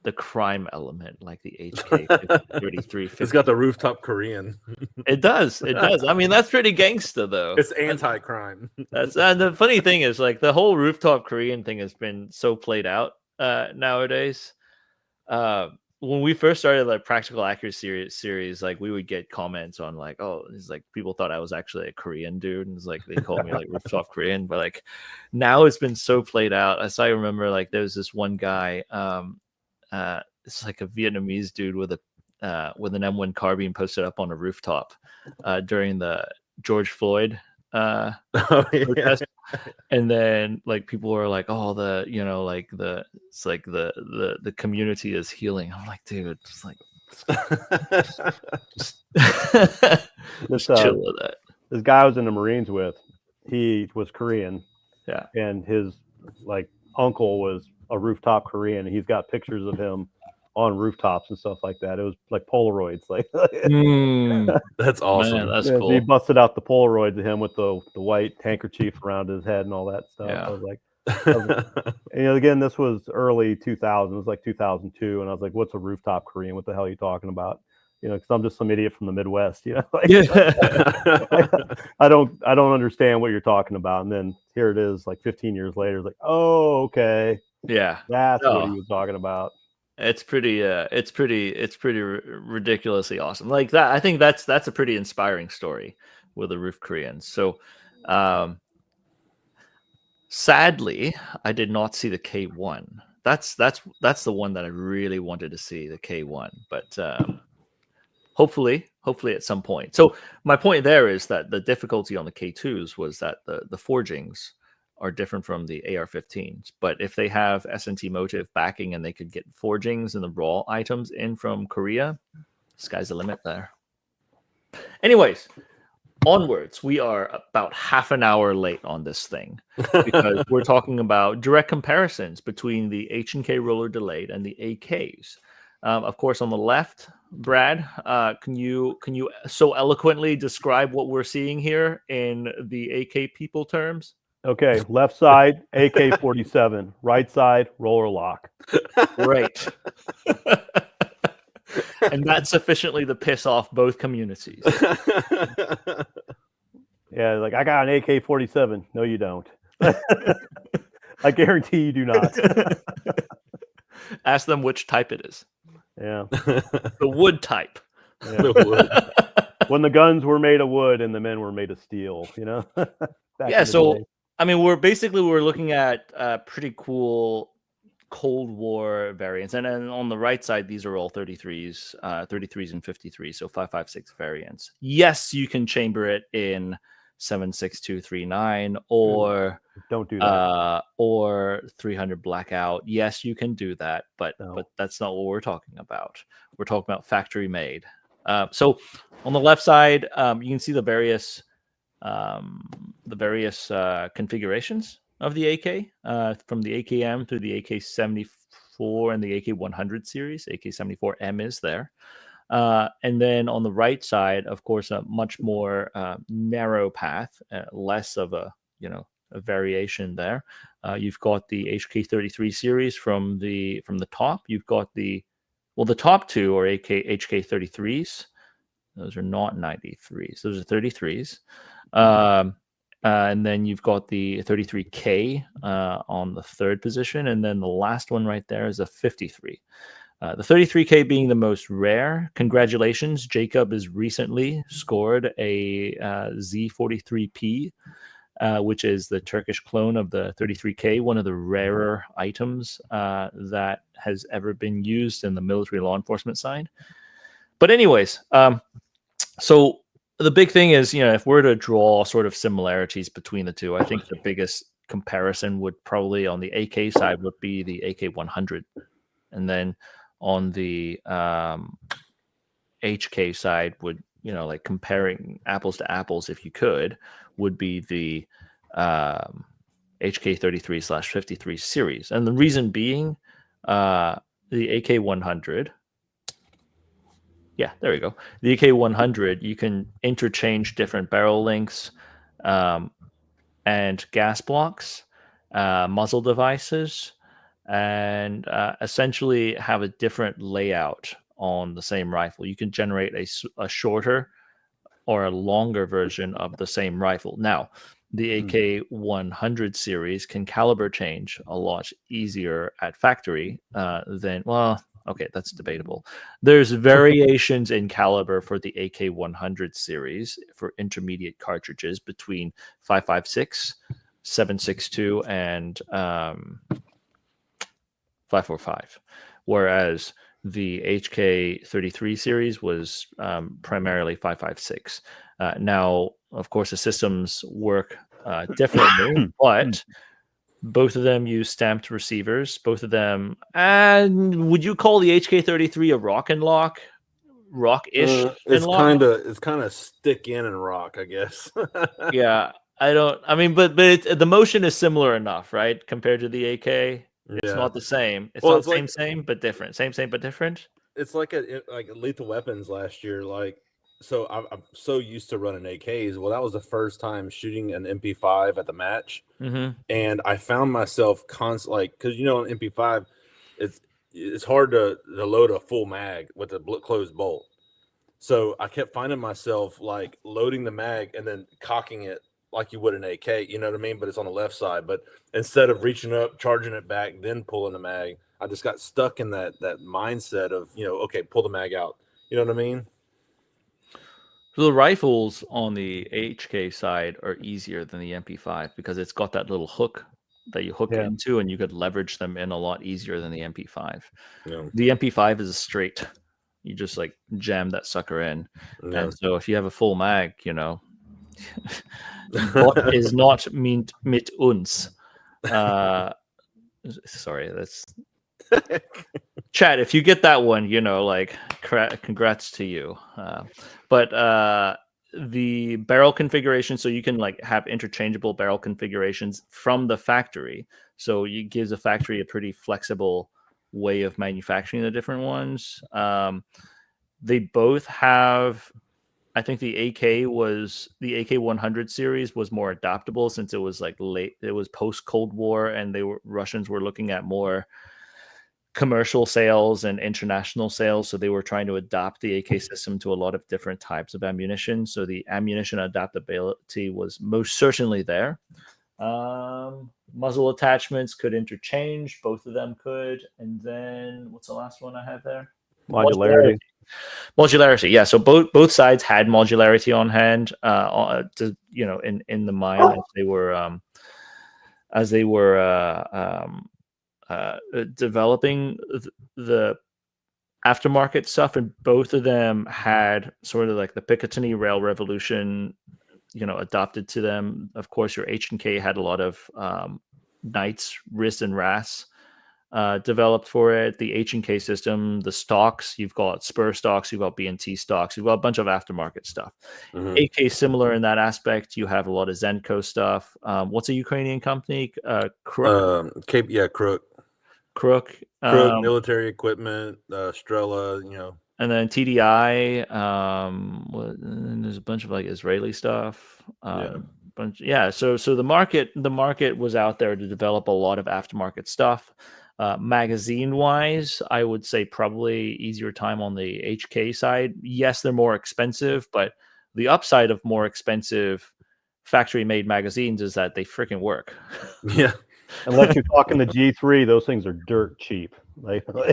the crime element like the HK33. It's got the rooftop Korean. It does. It does. I mean, that's pretty gangster, though. It's anti-crime. That's the funny thing is, like, the whole rooftop Korean thing has been so played out nowadays. When we first started like Practical Accuracy series, like we would get comments on like, oh, it's like people thought I was actually a Korean dude, and it's like they called me like rooftop Korean. But like now it's been so played out. As I remember, like there was this one guy, it's like a Vietnamese dude with an M1 carbine posted up on a rooftop during the George Floyd protest. And then like people were like, oh, it's like the community is healing. I'm like, dude, it's like just chill with that. This guy I was in the Marines with, he was Korean. Yeah. And his like uncle was a rooftop Korean. And he's got pictures of him on rooftops and stuff like that. It was like Polaroids. Like That's awesome. Man, that's yeah, cool. He busted out the Polaroids of him with the white handkerchief around his head and all that stuff. Yeah. I was like, again, this was early 2000s, it was like 2002, and I was like, "What's a rooftop Korean? What the hell are you talking about?" Because I'm just some idiot from the Midwest. Like, I don't understand what you're talking about. And then here it is, like 15 years later, it's like, oh, okay, Yeah, that's what he was talking about. it's pretty ridiculously awesome. Like that, I think that's a pretty inspiring story with the roof Koreans. So, sadly, I did not see the K1. That's the one that I really wanted to see, the K1. But hopefully at some point. So my point there is that the difficulty on the K2s was that the forgings are different from the AR-15s. But if they have S&T motive backing and they could get forgings and the raw items in from Korea, sky's the limit there. Anyways, onwards. We are about half an hour late on this thing because we're talking about direct comparisons between the H&K roller delayed and the AKs. Of course, on the left, Brad, can you so eloquently describe what we're seeing here in the AK people terms? Okay, left side AK-47, right side roller lock. Right. And that's sufficiently to piss off both communities. Yeah, like, I got an AK-47. No, you don't. I guarantee you do not. Ask them which type it is. Yeah. The wood type. Yeah. The wood. When the guns were made of wood and the men were made of steel, Back Yeah, in the so day. I mean, we're looking at pretty cool Cold War variants, and then on the right side, these are all 33s, 33s and 53s, so 5.56 variants. Yes, you can chamber it in 7.6239 or Don't do that. or 300 blackout. Yes, you can do that, but that's not what we're talking about. We're talking about factory made. So on the left side, you can see the various the various configurations of the AK, from the AKM through the AK-74 and the AK-100 series. AK-74M is there. And then on the right side, of course, a much more narrow path, less of a variation there. You've got the HK33 series from the top. You've got the top two are HK33s. Those are not 93s. Those are 33s. And then you've got the 33K on the third position, and then the last one right there is a 53. The 33K being the most rare. Congratulations, Jacob has recently scored a Z43P, which is the Turkish clone of the 33K, one of the rarer items that has ever been used in the military law enforcement side. But anyways, so the big thing is, if we're to draw sort of similarities between the two, I think the biggest comparison would probably on the AK side would be the AK-100, and then on the HK side would, like comparing apples to apples, if you could, would be the HK33/53 series. And the reason being, the AK-100, yeah, there we go. The AK-100, you can interchange different barrel lengths and gas blocks, muzzle devices, and essentially have a different layout on the same rifle. You can generate a shorter or a longer version of the same rifle. Now, the AK-100 series can caliber change a lot easier at factory than, well, okay, that's debatable. There's variations in caliber for the AK-100 series for intermediate cartridges between 5.56, 7.62, and 5.45, whereas the HK33 series was primarily 5.56. Now, of course, the systems work differently, but both of them use stamped receivers. Both of them. And would you call the HK33 a rock and lock, rock-ish? It's lock? kind of stick in and rock, I guess. Yeah, I don't. I mean, but the motion is similar enough, right? Compared to the AK, it's not the same. It's not same, but different. Same, but different. It's like Lethal Weapons last year. Like, so I'm so used to running AKs. Well, that was the first time shooting an MP5 at the match. And I found myself constantly, because on MP5, it's hard to load a full mag with a closed bolt. So I kept finding myself like loading the mag and then cocking it like you would an AK, you know what I mean? But it's on the left side. But instead of reaching up, charging it back, then pulling the mag, I just got stuck in that mindset of, okay, pull the mag out. You know what I mean? So the rifles on the HK side are easier than the MP5 because it's got that little hook that you hook into, and you could leverage them in a lot easier than the MP5. Yeah. The MP5 is straight. You just like jam that sucker in. Yeah. And so if you have a full mag, what is not mit uns. Sorry, that's Chad, if you get that one, congrats to you. But the barrel configuration, so you can like have interchangeable barrel configurations from the factory. So it gives the factory a pretty flexible way of manufacturing the different ones. They both have, I think the AK-100 series was more adaptable since it was like late. It was post Cold War, and Russians were looking at more commercial sales and international sales, so they were trying to adapt the AK system to a lot of different types of ammunition. So the ammunition adaptability was most certainly there. Muzzle attachments could interchange, both of them could. And then what's the last one I have there? Modularity, yeah. So both sides had modularity on hand, in the mind as they were developing the aftermarket stuff, and both of them had sort of like the Picatinny rail revolution, adopted to them. Of course, your H&K had a lot of Knights, RIS, and RAS developed for it. The H&K system, the stocks, you've got Spur stocks, you've got B&T stocks, you've got a bunch of aftermarket stuff. AK similar in that aspect. You have a lot of Zenko stuff. What's a Ukrainian company? Crook. Crook. Crook. Crook, military equipment, Strela, And then TDI. And there's a bunch of like Israeli stuff. So the market was out there to develop a lot of aftermarket stuff. Magazine wise, I would say probably easier time on the HK side. Yes, they're more expensive, but the upside of more expensive factory made magazines is that they freaking work. Yeah. Unless you're talking the G3, those things are dirt cheap.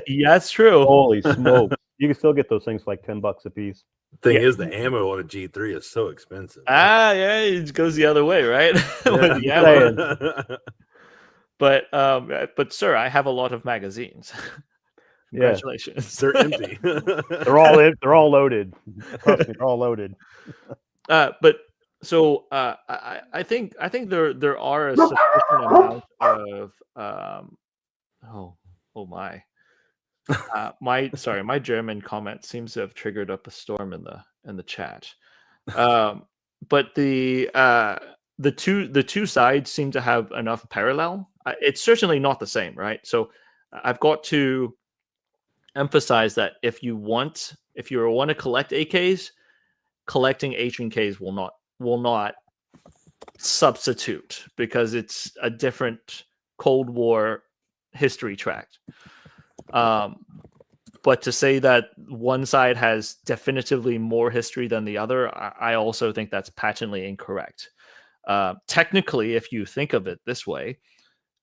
Yeah, that's true. Holy smoke. You can still get those things for like $10 a piece. Thing is, the ammo on a G3 is so expensive. Yeah, it goes the other way, right? But sir, I have a lot of magazines. Congratulations. They're empty. They're all loaded. Trust me, they're all loaded. I think there are a sufficient amount of my German comment seems to have triggered up a storm in the chat. But the two sides seem to have enough parallel. It's certainly not the same, right? So I've got to emphasize that if you want to collect AKs, collecting H&Ks will not substitute, because it's a different Cold War history tract. But to say that one side has definitively more history than the other, I also think that's patently incorrect. Technically, if you think of it this way,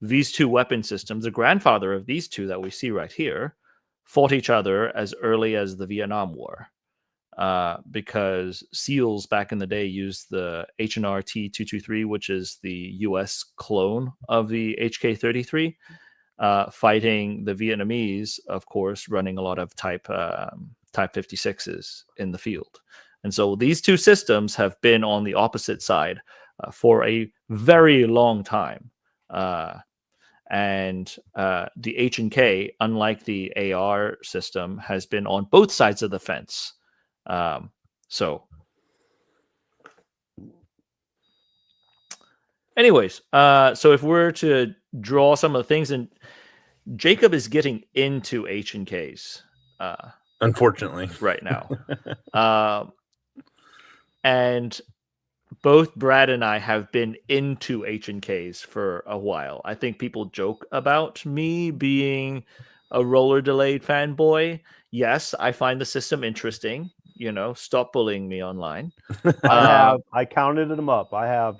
these two weapon systems, the grandfather of these two that we see right here, fought each other as early as the Vietnam War. Because SEALs back in the day used the H&R T223, which is the US clone of the HK33, fighting the Vietnamese, of course, running a lot of Type 56s in the field. And so these two systems have been on the opposite side for a very long time. And the H&K, unlike the AR system, has been on both sides of the fence. Anyways, so if we're to draw some of the things, and Jacob is getting into H&Ks, unfortunately, right now. And both Brad and I have been into H&Ks for a while. I think people joke about me being a roller delayed fanboy. Yes, I find the system interesting. Stop bullying me online. I counted them up. I have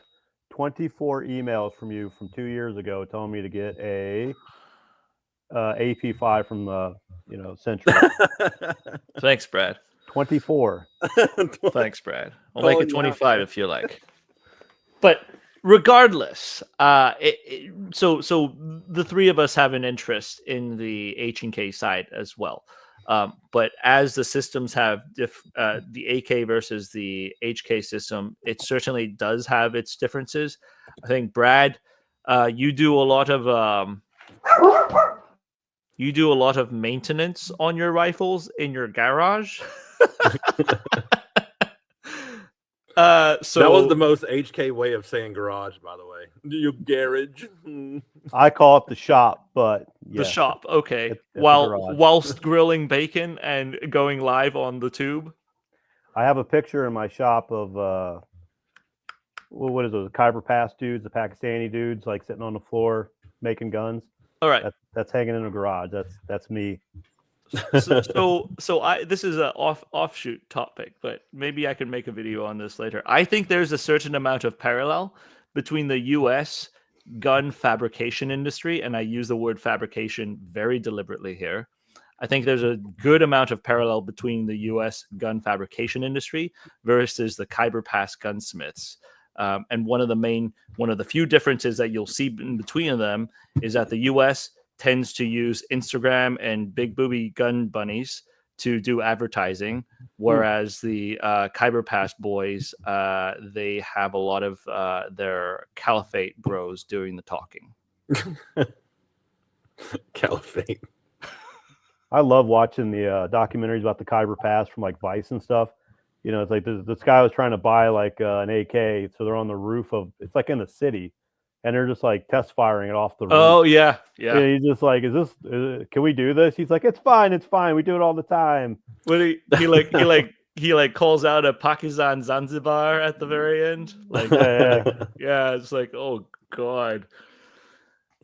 24 emails from you from 2 years ago telling me to get a AP5 from the Century. Thanks, Brad. 24. Thanks, Brad. I'll make it 25 if you like. But regardless, so the three of us have an interest in the H&K side as well. But as the systems have the AK versus the HK system, it certainly does have its differences. I think, Brad, you do a lot of maintenance on your rifles in your garage. So that was the most HK way of saying garage, by the way. Your garage. I call it the shop, but the shop. Okay. It's Whilst grilling bacon and going live on the tube. I have a picture in my shop of what is those Khyber Pass dudes, the Pakistani dudes, like sitting on the floor making guns. All right. That's hanging in a garage. That's me. So this is an offshoot topic, but maybe I can make a video on this later. I think there's a certain amount of parallel between the U.S. gun fabrication industry, and I use the word fabrication very deliberately here. I think there's a good amount of parallel between the U.S. gun fabrication industry versus the Khyber Pass gunsmiths. And one of the few differences that you'll see in between them is that the U.S. tends to use Instagram and big booby gun bunnies to do advertising, whereas the Khyber Pass boys, they have a lot of their caliphate bros doing the talking. Caliphate. I love watching the documentaries about the Khyber Pass from like Vice and stuff. You know, it's like this guy was trying to buy like an AK, so they're on the roof of, it's like in the city, and they're just like test firing it off the roof. Oh yeah, Yeah, yeah. he's just like, can we do this? He's like, it's fine, we do it all the time. When he calls out a Pakistan Zanzibar at the very end. Like, yeah, it's like, oh god.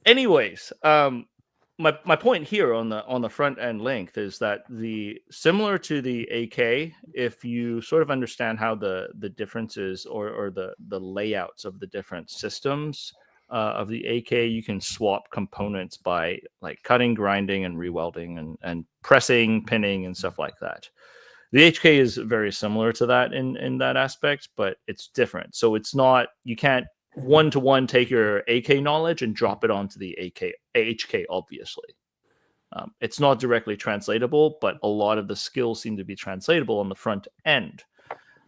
Anyways, my point here on the front end length is that similar to the AK, if you sort of understand how the differences or the layouts of the different systems of the AK, you can swap components by like cutting, grinding, and rewelding and pressing, pinning, and stuff like that. The HK is very similar to that in that aspect, but it's different. So it's not, you can't one-to-one take your AK knowledge and drop it onto the HK, obviously. It's not directly translatable, but a lot of the skills seem to be translatable on the front end.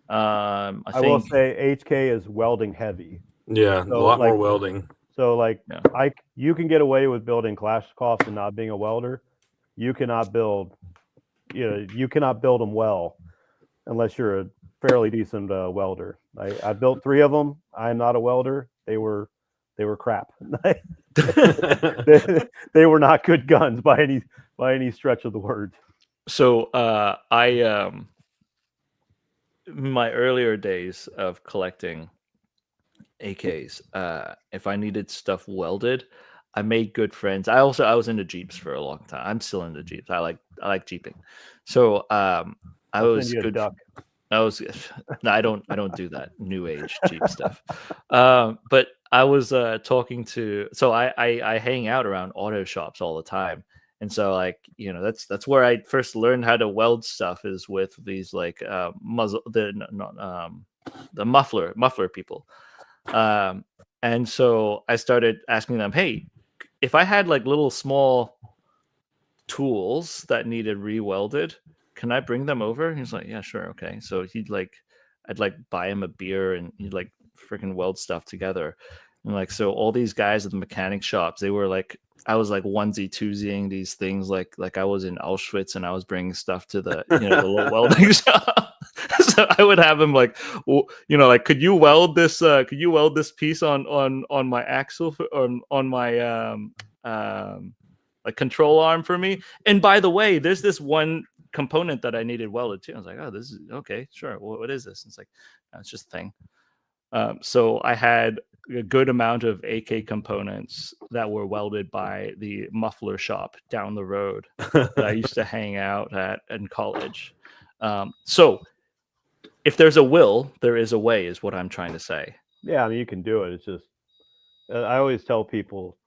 I will say HK is welding heavy. Yeah, So, a lot like, more welding. So like, yeah. You can get away with building Kalashnikovs and not being a welder. You cannot build, you cannot build them well unless you're a fairly decent welder. I built 3 of them. I'm not a welder. They were crap. they were not good guns by any stretch of the word. So my earlier days of collecting AKs, if I needed stuff welded, I made good friends. I was into Jeeps for a long time. I'm still into Jeeps. I like Jeeping. So I was good. No, I don't do that new age Jeep stuff. But I was talking to, so I hang out around auto shops all the time. And so, like, that's where I first learned how to weld stuff, is with these like the muffler people. And so I started asking them, hey, if I had like little small tools that needed re-welded, can I bring them over? He's like, yeah, sure, okay. So I'd like buy him a beer and he'd like freaking weld stuff together. And like, so all these guys at the mechanic shops, they were like, I was like onesie twosieing these things like I was in Auschwitz and I was bringing stuff to the the little welding shop. So I would have him like, like, could you weld this piece on my axle on my like control arm for me? And by the way, there's this one component that I needed welded too. I was like, oh, this is okay, sure. What is this? And it's like, no, it's just a thing. So I had a good amount of AK components that were welded by the muffler shop down the road that I used to hang out at in college. So if there's a will, there is a way, is what I'm trying to say. Yeah, I mean, you can do it. It's just, I always tell people,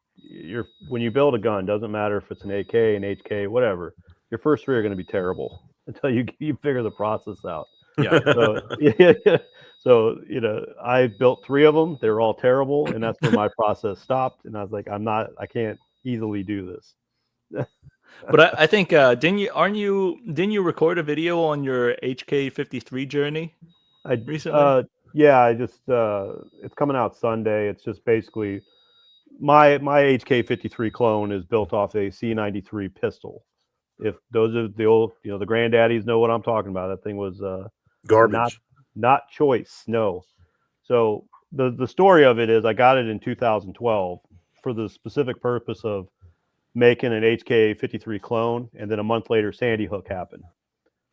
when you build a gun, doesn't matter if it's an AK, an HK, whatever, your first 3 are going to be terrible until you figure the process out. Yeah. So, I built 3 of them. They were all terrible, and that's where my process stopped. And I was like, I can't easily do this. But I think didn't you record a video on your HK53 journey recently? Yeah, I just it's coming out Sunday. It's just basically my HK53 clone is built off a C93 pistol. If those are the old, the granddaddies know what I'm talking about. That thing was garbage. Not choice, no. So the story of it is, I got it in 2012 for the specific purpose of making an HK53 clone, and then a month later Sandy Hook happened.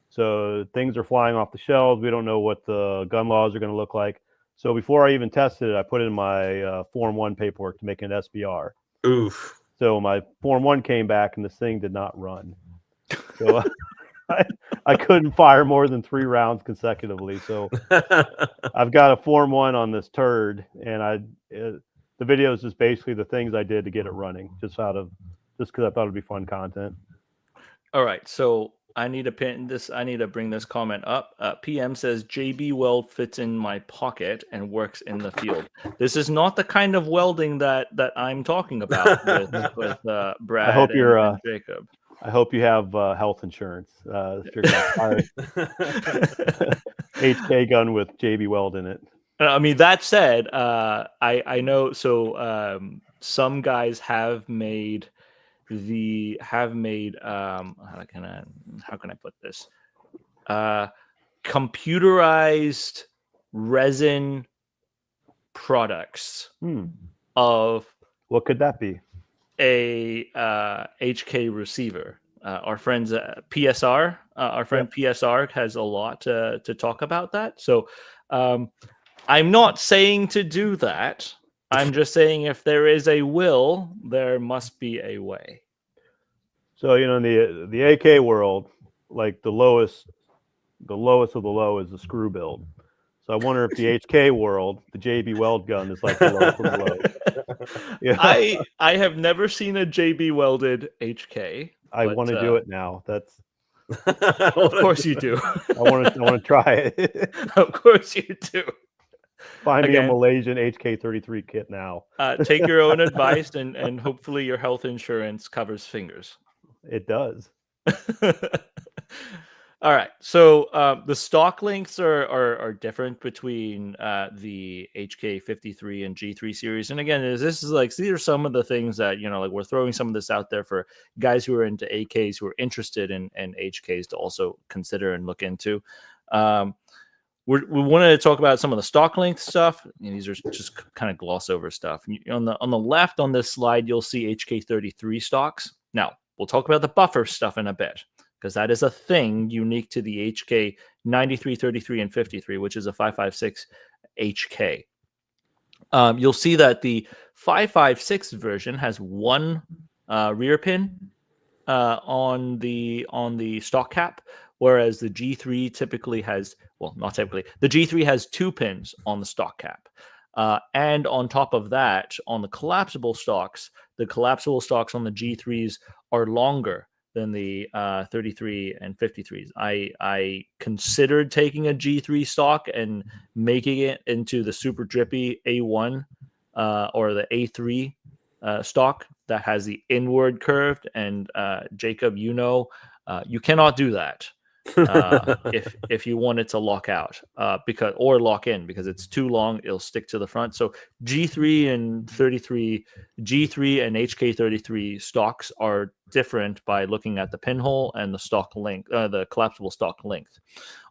So things are flying off the shelves. We don't know what the gun laws are going to look like. So before I even tested it, I put in my Form 1 paperwork to make an SBR. Oof. So my Form 1 came back and this thing did not run. So I couldn't fire more than 3 rounds consecutively. So I've got a Form 1 on this turd, and the video is just basically the things I did to get it running, just because I thought it'd be fun content. All right, so I need to bring this comment up. PM says JB weld fits in my pocket and works in the field. This is not the kind of welding that I'm talking about with Brad and Jacob. I hope you have health insurance. If you're gonna fire HK gun with JB weld in it. I mean, that said, I know. So some guys have made made how can I put this? Computerized resin products of What could that be? a HK receiver. Our friends PSR, our friend PSR has a lot to talk about that. So I'm not saying to do that. I'm just saying if there is a will, there must be a way. So in the AK world, like the lowest of the low is the screw build. So I wonder if the HK world, the JB Weld gun, is like the lowest of the low. Yeah, I have never seen a JB welded HK. I want to do it now. That's of course you do. I want to try it. Of course you do. Find me a Malaysian HK33 kit now. Take your own advice, and hopefully your health insurance covers fingers. It does. All right. So the stock lengths are different between the HK53 and G3 series. And again, these are some of the things that, like we're throwing some of this out there for guys who are into AKs, who are interested in HKs to also consider and look into. We wanted to talk about some of the stock length stuff. These are just kind of gloss over stuff. On the left on this slide, you'll see HK33 stocks. Now, we'll talk about the buffer stuff in a bit, because that is a thing unique to the HK 93, 33, and 53, which is a 5.56 HK. You'll see that the 5.56 version has one rear pin on the stock cap, whereas the G3 typically has, well, not typically, the G3 has two pins on the stock cap. And on top of that, on the collapsible stocks on the G3s are longer than the 33 and 53s. I considered taking a G3 stock and making it into the super drippy A1 or the A3 stock that has the inward curved. And Jacob, you cannot do that if you want it to lock out or lock in, because it's too long, it'll stick to the front. So G3 and HK33 stocks are different by looking at the pinhole and the stock length, the collapsible stock length.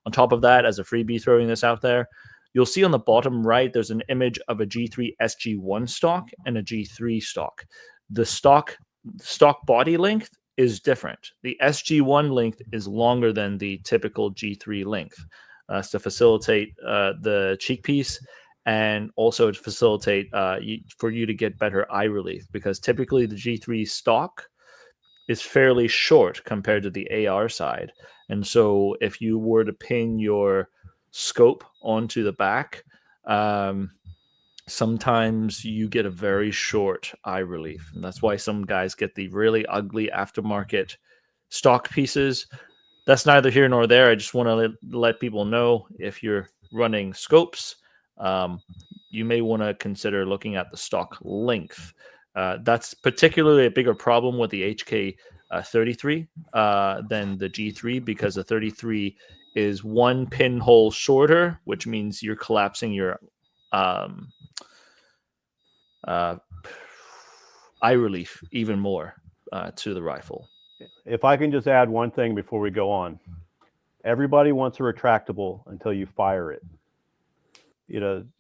On top of that, as a freebie throwing this out there, you'll see on the bottom right there's an image of a G3 SG1 stock and a G3 stock. The stock body length is different. The SG1 length is longer than the typical G3 length to facilitate the cheek piece, and also to facilitate for you to get better eye relief, because typically the G3 stock is fairly short compared to the AR side. And so if you were to pin your scope onto the back, sometimes you get a very short eye relief. And that's why some guys get the really ugly aftermarket stock pieces. That's neither here nor there. I just want to let people know, if you're running scopes, you may want to consider looking at the stock length. That's particularly a bigger problem with the HK33 than the G3, because the 33 is one pinhole shorter, which means you're collapsing your eye relief even more to the rifle. If I can just add one thing before we go on. Everybody wants a retractable until you fire it.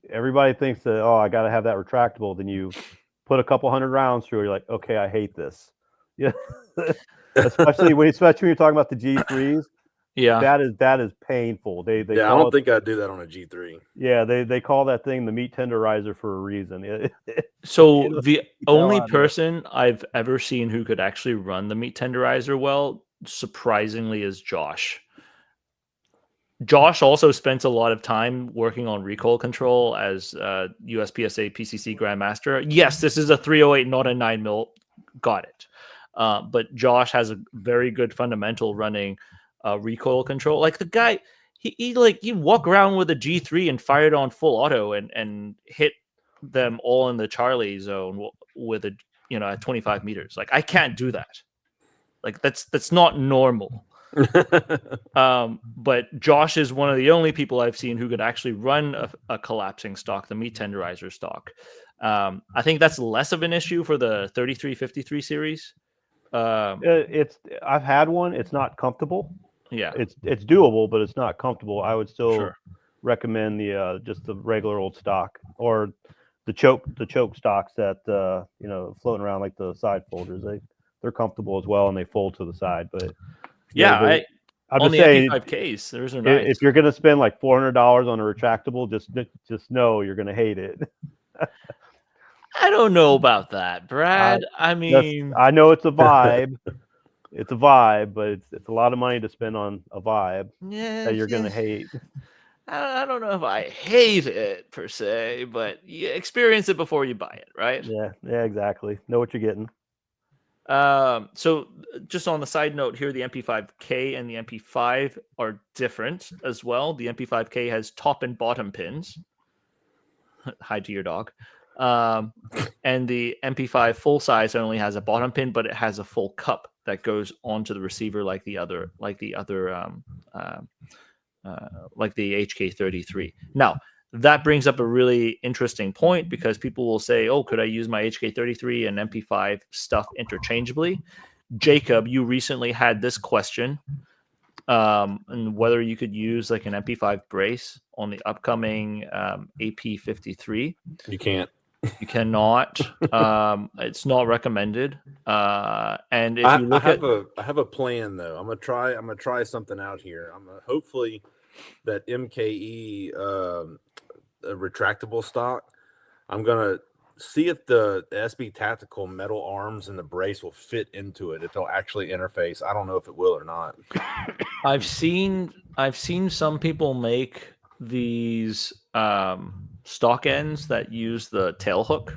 Everybody thinks that, oh, I got to have that retractable. Then you put a couple hundred rounds through, you're like, okay, I hate this. Yeah. especially when you're talking about the G3s. Yeah, that is painful. They I don't think I'd do that on a G3. Yeah, they call that thing the meat tenderizer for a reason. So the only person I've ever seen who could actually run the meat tenderizer well, surprisingly, is Josh. Josh also spent a lot of time working on recoil control as USPSA PCC Grandmaster. Yes, this is a 308, not a 9mm. Got it. But Josh has a very good fundamental running recoil control. Like the guy, he walk around with a G3 and fire it on full auto and hit them all in the Charlie zone with a at 25 meters. Like, I can't do that. Like, that's not normal. But Josh is one of the only people I've seen who could actually run a collapsing stock, the meat tenderizer stock. I think that's less of an issue for the 33-53 series. I've had one. It's not comfortable. Yeah, It's doable, but it's not comfortable. I would still sure. recommend the just the regular old stock or the choke stocks that floating around like the side folders. They're comfortable as well and they fold to the side. But Yeah, I'm on just the saying, MP5Ks, those are nice. if you're gonna spend like $400 on a retractable, just know you're gonna hate it. I don't know about that, Brad. I mean, I know it's a vibe. It's a vibe, but it's a lot of money to spend on a vibe yeah, that you're gonna hate. I don't know if I hate it per se, but you experience it before you buy it, right? Yeah, exactly. Know what you're getting. So just on the side note here, the MP5K and the MP5 are different as well. The MP5K has top and bottom pins. Hi to your dog. And the MP5 full size only has a bottom pin, but it has a full cup that goes onto the receiver like the HK33. Now, that brings up a really interesting point because people will say, oh, could I use my HK33 and MP5 stuff interchangeably? Jacob, you recently had this question, and whether you could use like an MP5 brace on the upcoming AP53. You can't. You cannot. It's not recommended. And if you look I have a plan though. I'm gonna try something out here. Hopefully that MKE a retractable stock. I'm gonna see if the SB Tactical metal arms and the brace will fit into it. If they'll actually interface. I don't know if it will or not. I've seen some people make these stock ends that use the tail hook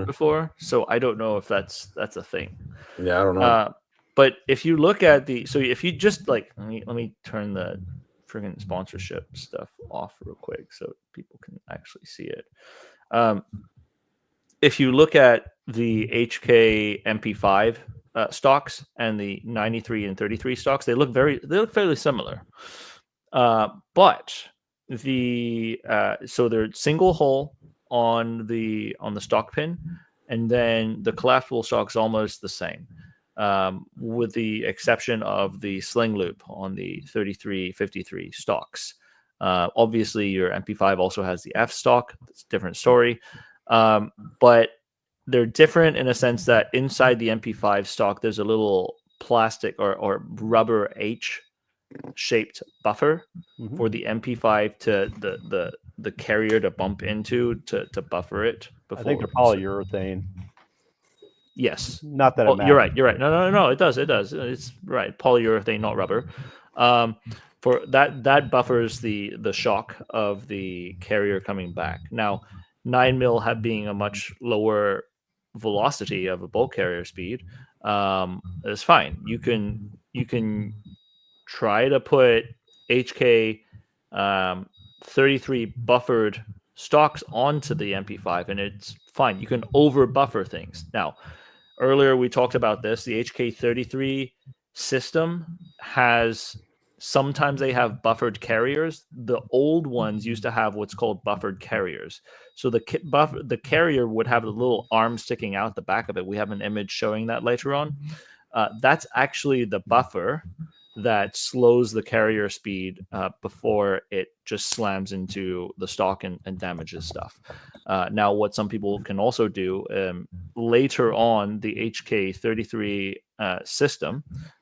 before, so I don't know if that's a thing. Yeah, I don't know. But if you look at if you just like let me turn the friggin' sponsorship stuff off real quick so people can actually see it. If you look at the HK MP5 stocks and the 93 and 33 stocks, they look fairly similar. But so they're single hole on the stock pin, and then the collapsible stock is almost the same, with the exception of the sling loop on the 33-53 stocks. Obviously, your MP5 also has the F stock. It's a different story. But they're different in a sense that inside the MP5 stock, there's a little plastic or rubber H shaped buffer for the MP5 to the carrier to bump into to buffer it. I think they're polyurethane. Yes. Not that it matters. You're right. No. It does. It's right. Polyurethane, not rubber. For that buffers the shock of the carrier coming back. Now, 9mm being a much lower velocity of a bulk carrier speed, is fine. You can try to put HK 33 buffered stocks onto the MP5, and it's fine. You can over buffer things. Now, earlier we talked about this. The HK33 system sometimes they have buffered carriers. The old ones used to have what's called buffered carriers. So the carrier would have a little arm sticking out the back of it. We have an image showing that later on. That's actually the buffer that slows the carrier speed before it just slams into the stock and damages stuff. Now, what some people can also do later on, the HK33 system,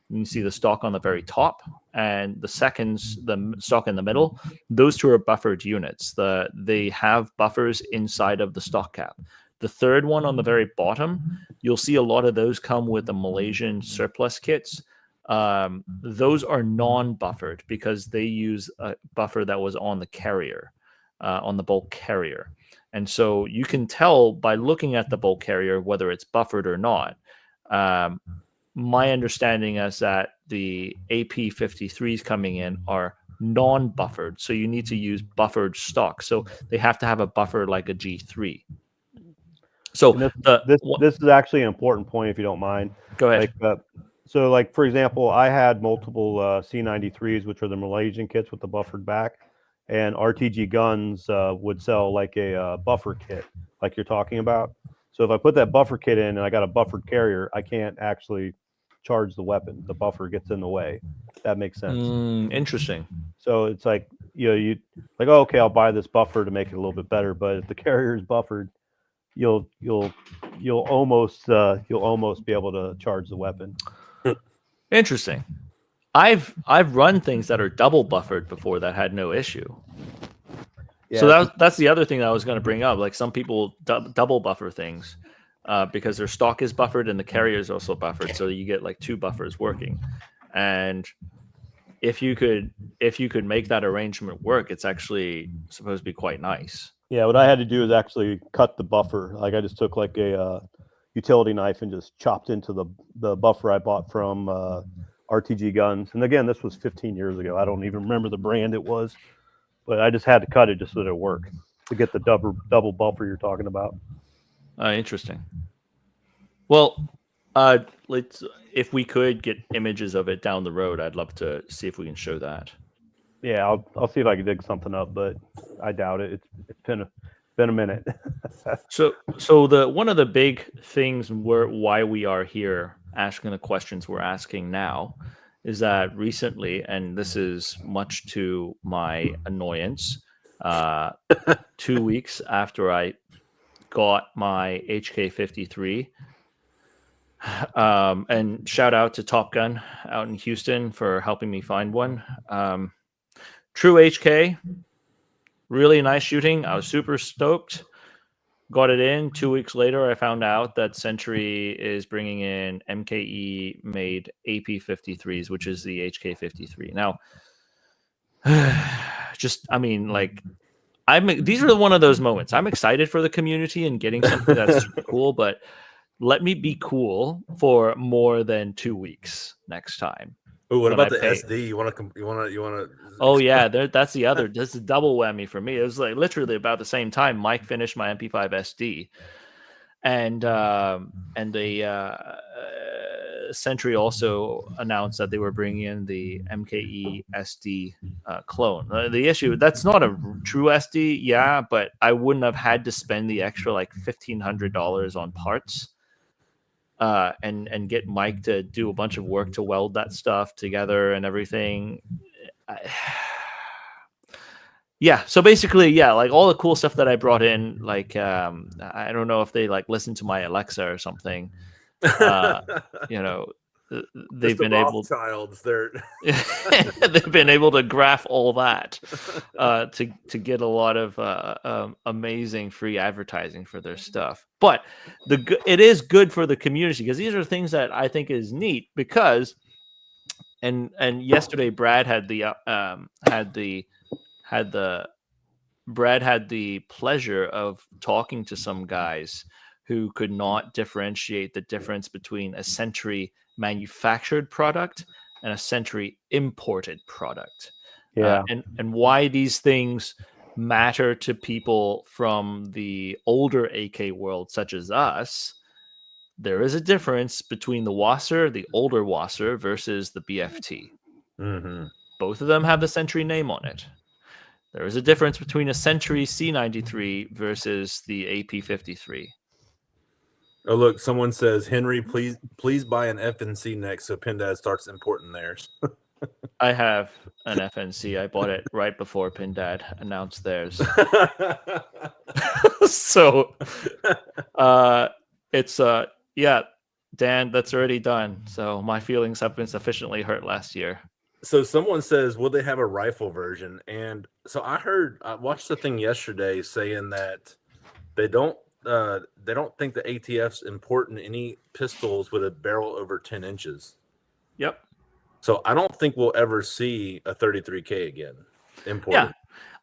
you see the stock on the very top and the stock in the middle. Those two are buffered units. They have buffers inside of the stock cap. The third one on the very bottom, you'll see a lot of those come with the Malaysian surplus kits. Those are non-buffered because they use a buffer that was on the carrier, on the bulk carrier. And so you can tell by looking at the bulk carrier whether it's buffered or not. My understanding is that the AP53s coming in are non-buffered, so you need to use buffered stock. So they have to have a buffer like a G3. So this is actually an important point, if you don't mind. Go ahead. So, for example, I had multiple C93s, which are the Malaysian kits with the buffered back, and RTG Guns would sell like a buffer kit, like you're talking about. So if I put that buffer kit in and I got a buffered carrier, I can't actually charge the weapon. The buffer gets in the way. That makes sense. Interesting. So it's like, you like, oh, okay, I'll buy this buffer to make it a little bit better. But if the carrier is buffered, you'll almost be able to charge the weapon. Interesting. I've run things that are double buffered before that had no issue. Yeah, So that's the other thing that I was going to bring up. Like some people double buffer things because their stock is buffered and the carrier is also buffered, so you get like two buffers working. And if you could make that arrangement work, it's actually supposed to be quite nice. Yeah, what I had to do is actually cut the buffer. Like I just took like a utility knife and just chopped into the buffer I bought from RTG Guns. And again, this was 15 years ago. I don't even remember the brand it was, but I just had to cut it just so that it worked to get the double buffer you're talking about. Interesting. Well, let's, if we could get images of it down the road, I'd love to see if we can show that. Yeah, I'll see if I can dig something up, but I doubt it. It's been a minute. So the one of the big things why we are here asking the questions we're asking now is that recently, and this is much to my annoyance, 2 weeks after I got my HK53, and shout out to Top Gun out in Houston for helping me find one. True HK, really nice shooting. I was super stoked. Got it in. 2 weeks later, I found out that Century is bringing in MKE made AP53s, which is the HK53. Now, these are one of those moments. I'm excited for the community and getting something that's super cool, but let me be cool for more than 2 weeks next time. Oh, what about the SD? You want to? Oh yeah, that's the other. That's a double whammy for me. It was like literally about the same time Mike finished my MP5 SD, and the Century also announced that they were bringing in the MKE SD clone. The issue, that's not a true SD, yeah, but I wouldn't have had to spend the extra like $1,500 on parts. And get Mike to do a bunch of work to weld that stuff together and everything. Yeah, so basically, yeah, like all the cool stuff that I brought in, like I don't know if they like listen to my Alexa or something. They've been able they've been able to graph all that to get a lot of amazing free advertising for their stuff. But it is good for the community because these are things that I think is neat because and yesterday Brad had the pleasure of talking to some guys who could not differentiate the difference between a Century manufactured product and a Century imported product. Yeah. And why these things matter to people from the older AK world, such as us. There is a difference between the Wasser, the older Wasser, versus the BFT. Mm-hmm. Both of them have the Century name on it. There is a difference between a Century C93 versus the AP53. Oh, look, someone says, Henry, please buy an FNC next so Pindad starts importing theirs. I have an FNC. I bought it right before Pindad announced theirs. So it's yeah, Dan, that's already done. So my feelings have been sufficiently hurt last year. So someone says, will they have a rifle version? And so I watched the thing yesterday saying that they don't think the ATF's important any pistols with a barrel over 10 inches. Yep. So I don't think we'll ever see a 33K again imported. Yeah.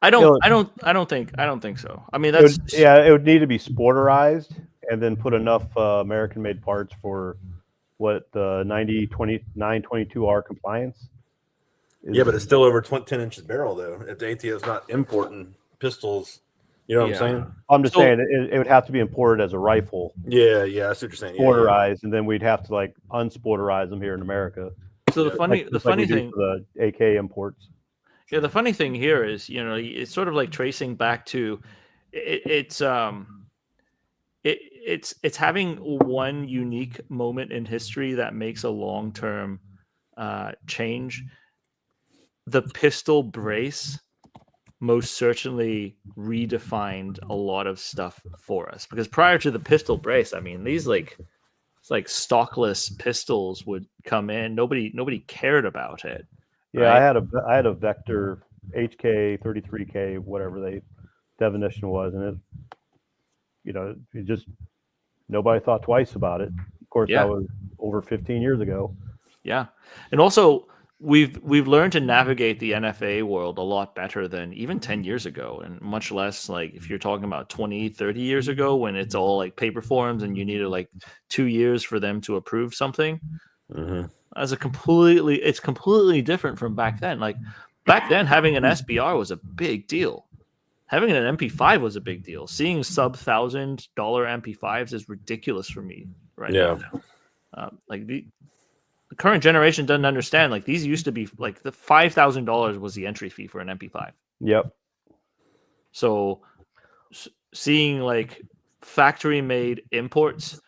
I don't think so. I mean, that's it would need to be sporterized and then put enough American made parts for what the 922R compliance is. Yeah, but it's still over 10 inches barrel though. If the ATF's not importing pistols, you know what I'm saying? I'm just saying it would have to be imported as a rifle. Yeah, that's what you're saying. Sporterized, and then we'd have to like unsporterize them here in America. So the funny thing, for the AK imports. Yeah, the funny thing here is, it's sort of like tracing back to it's it's having one unique moment in history that makes a long-term change. The pistol brace most certainly redefined a lot of stuff for us, because prior to the pistol brace, I mean, these it's like stockless pistols would come in. Nobody cared about it. Yeah, right? I had a Vector HK33K, whatever the definition was, and it just nobody thought twice about it. Of course, Yeah. that was over 15 years ago. Yeah, and also we've learned to navigate the NFA world a lot better than even 10 years ago, and much less like if you're talking about 20, 30 years ago when it's all like paper forms and you needed like 2 years for them to approve something. Mm-hmm. It's completely different from back then. Like back then, having an SBR was a big deal. Having an MP5 was a big deal. Seeing sub $1,000 MP5s is ridiculous for me right Yeah. now. Like the current generation doesn't understand. Like these used to be like the $5,000 was the entry fee for an MP5. Yep. So seeing like factory made imports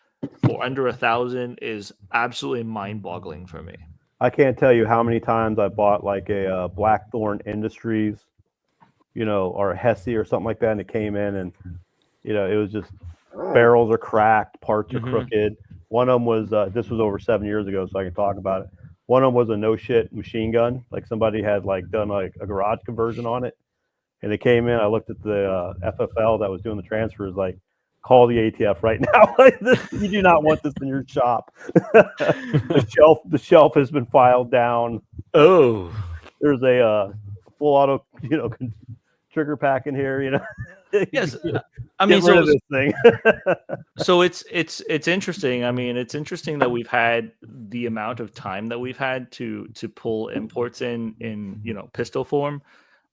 for under 1,000 is absolutely mind boggling for me. I can't tell you how many times I bought like a Blackthorn Industries, or a Hesse or something like that, and it came in, and it was just barrels are cracked, parts are crooked. One of them was this was over 7 years ago, so I can talk about it. One of them was a no shit machine gun, like somebody had like done like a garage conversion on it, and it came in. I looked at the FFL that was doing the transfers, like, call the ATF right now. You do not want this in your shop. The shelf has been filed down. Oh, There's a full auto, trigger pack in here. yes. I mean, get rid of this thing. So it's interesting. I mean, it's interesting that we've had the amount of time that we've had to pull imports in pistol form.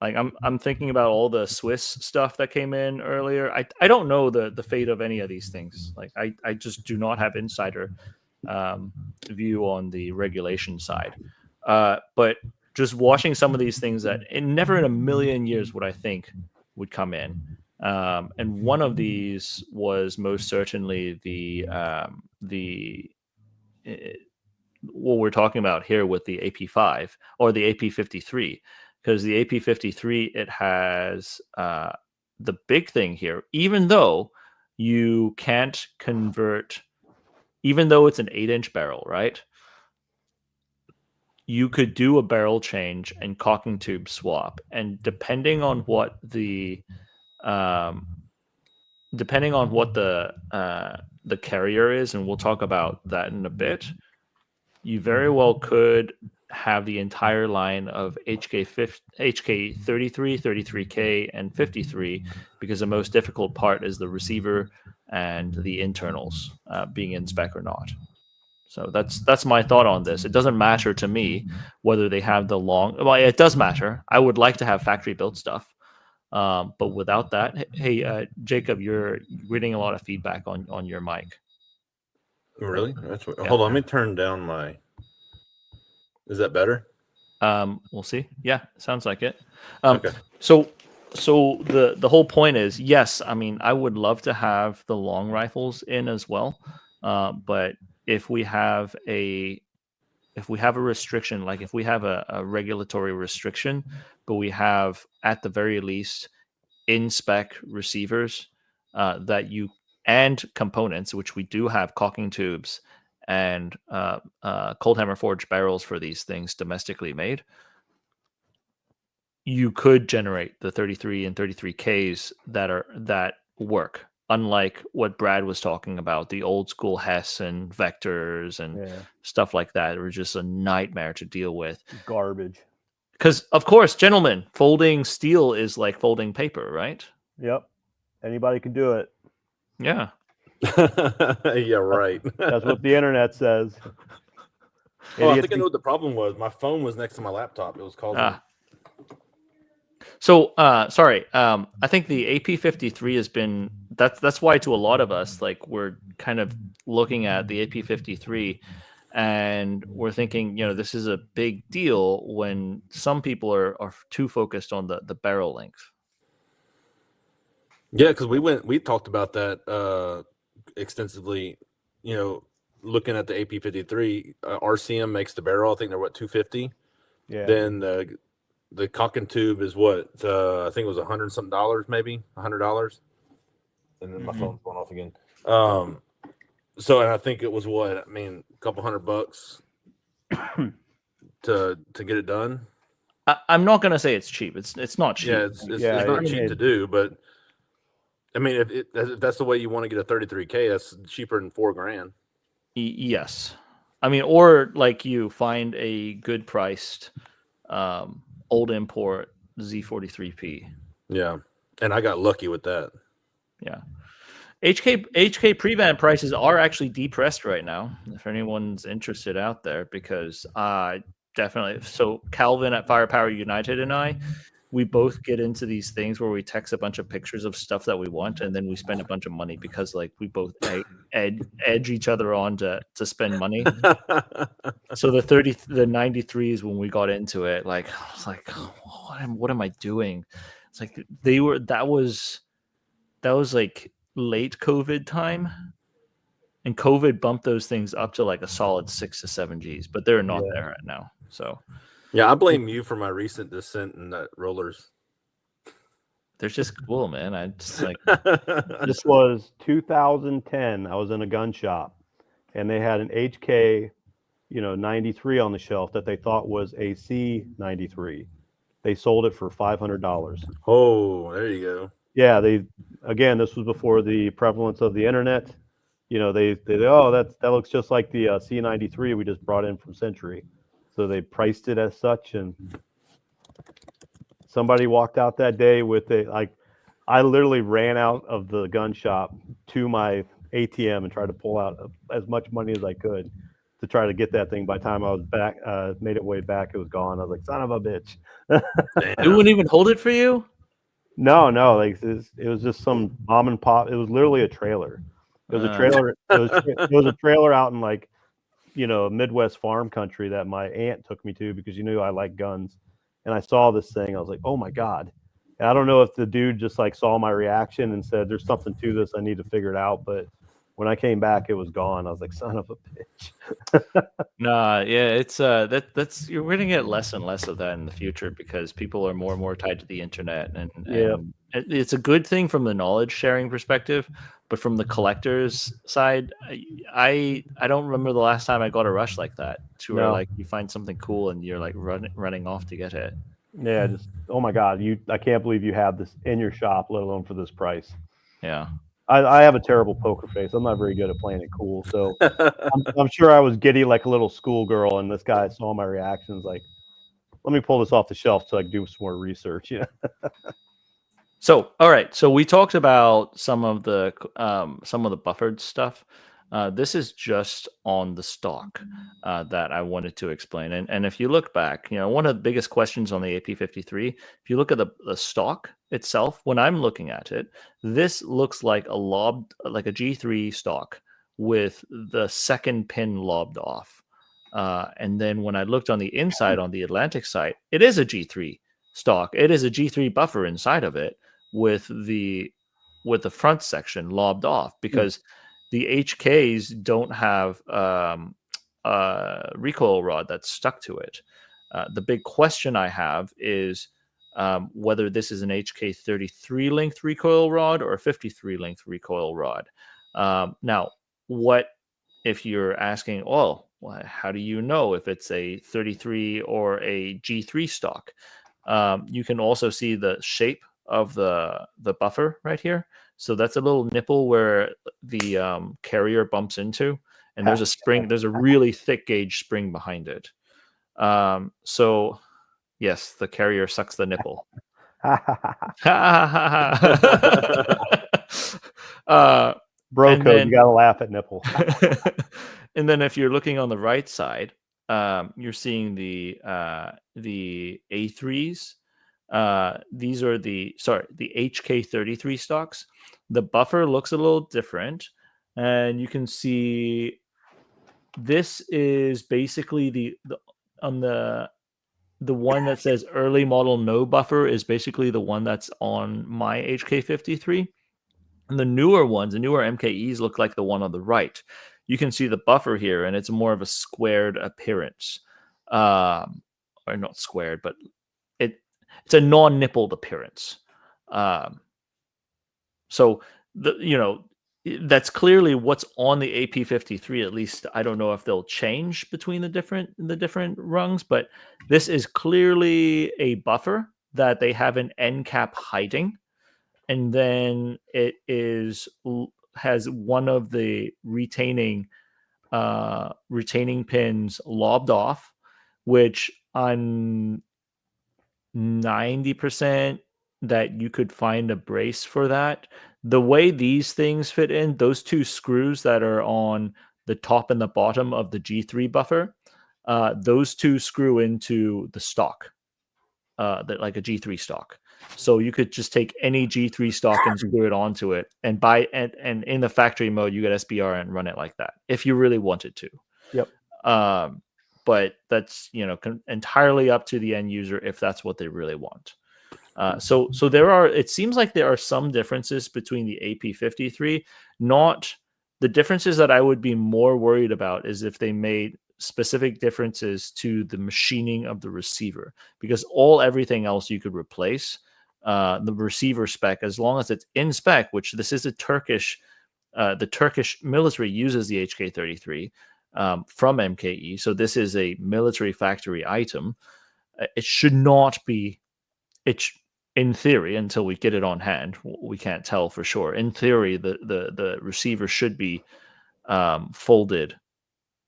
Like I'm thinking about all the Swiss stuff that came in earlier. I don't know the fate of any of these things. Like I just do not have insider view on the regulation side. But just watching some of these things that never in a million years would I think would come in. And one of these was most certainly what we're talking about here with the AP5 or the AP53, because the AP53, it has the big thing here, even though you can't convert, even though it's an 8-inch barrel, right? You could do a barrel change and cocking tube swap, and depending on what the carrier is, and we'll talk about that in a bit, you very well could have the entire line of HK33, 33K, and 53, because the most difficult part is the receiver and the internals being in spec or not. So that's my thought on this. It doesn't matter to me whether they have the long. Well, it does matter. I would like to have factory built stuff, but without that, hey, Jacob, you're getting a lot of feedback on your mic. Really? Hold on. Let me turn down my. Is that better? We'll see. Yeah, sounds like it. Okay. So the whole point is, yes, I mean, I would love to have the long rifles in as well, but if we have a restriction, like if we have a regulatory restriction, but we have at the very least in spec receivers and components, which we do have cocking tubes and cold hammer forged barrels for these things domestically made, you could generate the 33 and 33Ks that work. Unlike what Brad was talking about, the old school Hess and Vectors and stuff like that were just a nightmare to deal with. Garbage. Because, of course, gentlemen, folding steel is like folding paper, right? Yep. Anybody can do it. Yeah. Yeah, right. That's what the internet says. Well, I think I know what the problem was. My phone was next to my laptop. It was causing. So, sorry. I think the AP53 has been. That's why to a lot of us, like, we're kind of looking at the AP53, and we're thinking, this is a big deal, when some people are too focused on the barrel length. Yeah, because we talked about that extensively, looking at the AP53, RCM makes the barrel. I think they're what, 250. Yeah. Then the cock and tube is what, I think it was $100 something, maybe $100. And then my phone's going off again. So, and I think it was what, I mean, a couple $100 to get it done. I'm not gonna say it's cheap. It's not cheap. Yeah, it's not cheap to do, but I mean, if that's the way you want to get a 33K, that's cheaper than $4,000. Yes, I mean, or like you find a good priced old import Z43P. Yeah, and I got lucky with that. Yeah, HK pre-band prices are actually depressed right now. If anyone's interested out there, because definitely. So Calvin at Firepower United and we both get into these things where we text a bunch of pictures of stuff that we want, and then we spend a bunch of money because like we both edge each other on to spend money. So the 93s, when we got into it, like I was like, what am I doing? It's like that was like late COVID time, and COVID bumped those things up to like a solid 6 to 7 Gs, but they're not there right now. So yeah, I blame you for my recent descent in that rollers. They're just cool, man. I just like this was 2010. I was in a gun shop, and they had an HK, 93 on the shelf that they thought was a C93. They sold it for $500. Oh, there you go. Yeah, this was before the prevalence of the internet. They that looks just like the C93 we just brought in from Century. So they priced it as such, and somebody walked out that day with I literally ran out of the gun shop to my ATM and tried to pull out as much money as I could to try to get that thing. By the time I was back, made it way back, it was gone. I was like, son of a bitch. It wouldn't even hold it for you? No, like it was just some mom and pop. It was literally a trailer. It was a trailer. It was a trailer out in like, Midwest farm country that my aunt took me to because I like guns. And I saw this thing. I was like, oh my God. And I don't know if the dude just like saw my reaction and said, there's something to this. I need to figure it out. But when I came back, it was gone. I was like, son of a bitch. Nah, yeah, it's that's you're going to get less and less of that in the future because people are more and more tied to the internet, and it's a good thing from the knowledge sharing perspective, but from the collector's side, I don't remember the last time I got a rush like that to where like you find something cool and you're like running off to get it. Yeah, just oh my God, I can't believe you have this in your shop, let alone for this price. Yeah. I have a terrible poker face. I'm not very good at playing it cool. So I'm sure I was giddy like a little schoolgirl, and this guy saw my reactions like, let me pull this off the shelf so I can do some more research. Yeah. So, all right. So we talked about some of the buffered stuff. This is just on the stock that I wanted to explain. And if you look back, one of the biggest questions on the AP53, if you look at the stock itself, when I'm looking at it, this looks like like a G3 stock with the second pin lobbed off. And then when I looked on the inside on the Atlantic side, it is a G3 stock. It is a G3 buffer inside of it with the front section lobbed off because the HKs don't have a recoil rod that's stuck to it. The big question I have is whether this is an HK33 length recoil rod or a 53 length recoil rod. Now, what if you're asking, how do you know if it's a 33 or a G3 stock? You can also see the shape of the buffer right here. So that's a little nipple where the carrier bumps into, and there's a spring. There's a really thick gauge spring behind it. So yes, the carrier sucks the nipple. Bro code, you gotta laugh at nipple. And then if you're looking on the right side, you're seeing the A3s. These are the HK33 stocks. The buffer looks a little different, and you can see this is basically the one that says early model no buffer is basically the one that's on my HK53. And the newer ones, the newer MKEs look like the one on the right. You can see the buffer here, and it's more of a squared appearance. Or not squared, but it's a non-nippled appearance. So that's clearly what's on the AP53. At least I don't know if they'll change between the different rungs, but this is clearly a buffer that they have an end cap hiding, and then it has one of the retaining pins lobbed off, which I'm 90% that you could find a brace for that. The way these things fit in, those two screws that are on the top and the bottom of the G3 buffer, those two screw into the stock, like a G3 stock. So you could just take any G3 stock and screw it onto it, and and in the factory mode, you get SBR and run it like that if you really wanted to. Yep. But that's entirely up to the end user if that's what they really want. So it seems like there are some differences between the AP53. Not the differences that I would be more worried about is if they made specific differences to the machining of the receiver, because everything else you could replace. The receiver spec, as long as it's in spec, which this is a Turkish, the Turkish military uses the HK33 from MKE, so this is a military factory item. It should not be. In theory, until we get it on hand, we can't tell for sure. In theory, the receiver should be folded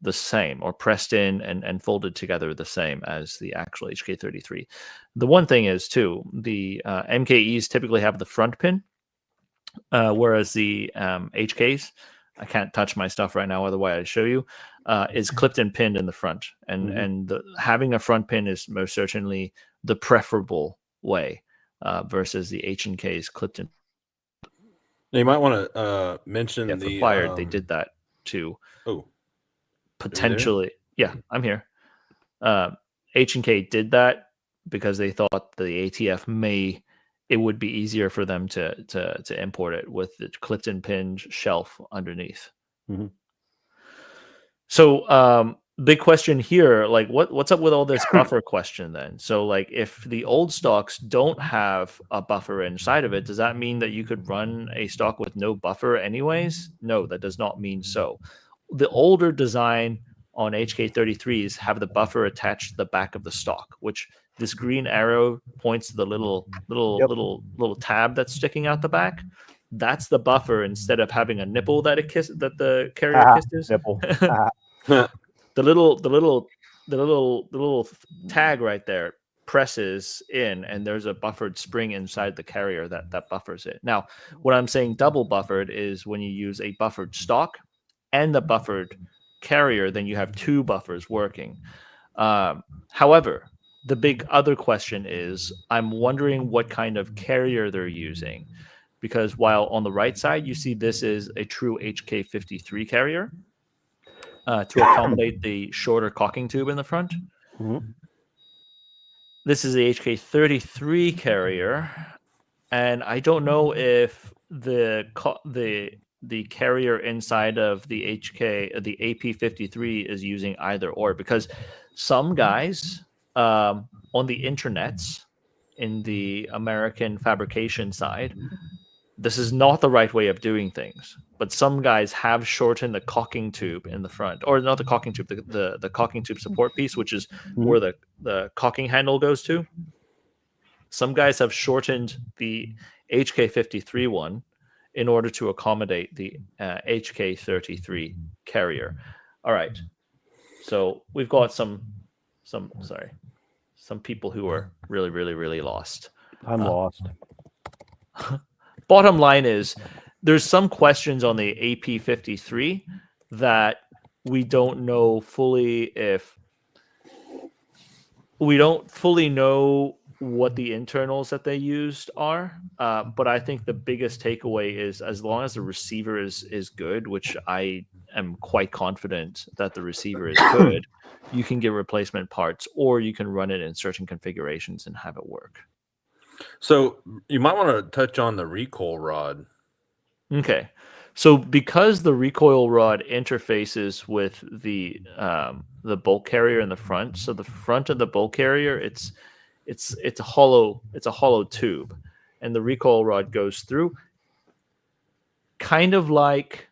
the same, or pressed in and folded together the same as the actual HK33. The one thing is too, the MKEs typically have the front pin, whereas the HKs, I can't touch my stuff right now, otherwise I'd show you, is clipped and pinned in the front, and having a front pin is most certainly the preferable way versus the H&Ks clipped in. Now you might want to mention if required, they did that too. Oh, potentially, yeah, I'm here. H&K did that because they thought the ATF it would be easier for them to import it with the clipped and pinned shelf underneath. Mm-hmm. So big question here, like what's up with all this buffer question then? So like if the old stocks don't have a buffer inside of it, does that mean that you could run a stock with no buffer anyways? No, that does not mean so. The older design on HK33s have the buffer attached to the back of the stock, which this green arrow points to the little tab that's sticking out the back. That's the buffer, instead of having a nipple that the carrier kisses. Nipple. The little tag right there presses in, and there's a buffered spring inside the carrier that buffers it. Now, what I'm saying double buffered is when you use a buffered stock and a buffered carrier, then you have two buffers working. However, the big other question is, I'm wondering what kind of carrier they're using, because while on the right side you see this is a true HK53 carrier to accommodate the shorter cocking tube in the front. Mm-hmm. This is the HK33 carrier, and I don't know if the carrier inside of the AP53 is using either or, because some guys on the internets, in the American fabrication side, this is not the right way of doing things, but some guys have shortened the cocking tube in the front, or not the cocking tube, the cocking tube support piece, which is where the cocking handle goes to. Some guys have shortened the HK53 one in order to accommodate the HK33 carrier. All right, so we've got some people who are really, really, really lost. I'm lost. Bottom line is, there's some questions on the AP53 that we don't know fully know what the internals that they used are. But I think the biggest takeaway is, as long as the receiver is good, which I am quite confident that the receiver is good, you can get replacement parts, or you can run it in certain configurations and have it work. So you might want to touch on the recoil rod. Okay. So because the recoil rod interfaces with the bolt carrier in the front, so the front of the bolt carrier, it's a hollow tube, and the recoil rod goes through, kind of like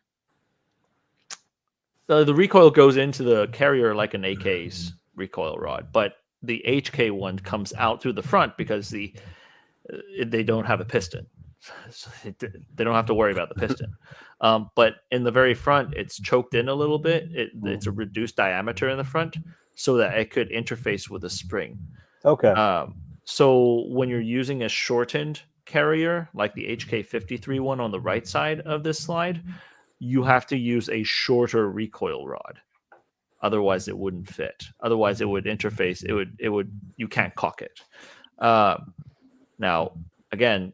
the recoil goes into the carrier like an AK's recoil rod, but the HK one comes out through the front because they don't have a piston. So they don't have to worry about the piston. But in the very front, it's choked in a little bit. It's a reduced diameter in the front so that it could interface with a spring. Okay. So when you're using a shortened carrier, like the HK53 one on the right side of this slide, you have to use a shorter recoil rod. Otherwise, it wouldn't fit. Otherwise, it would interface. It would. You can't cock it. Now, again,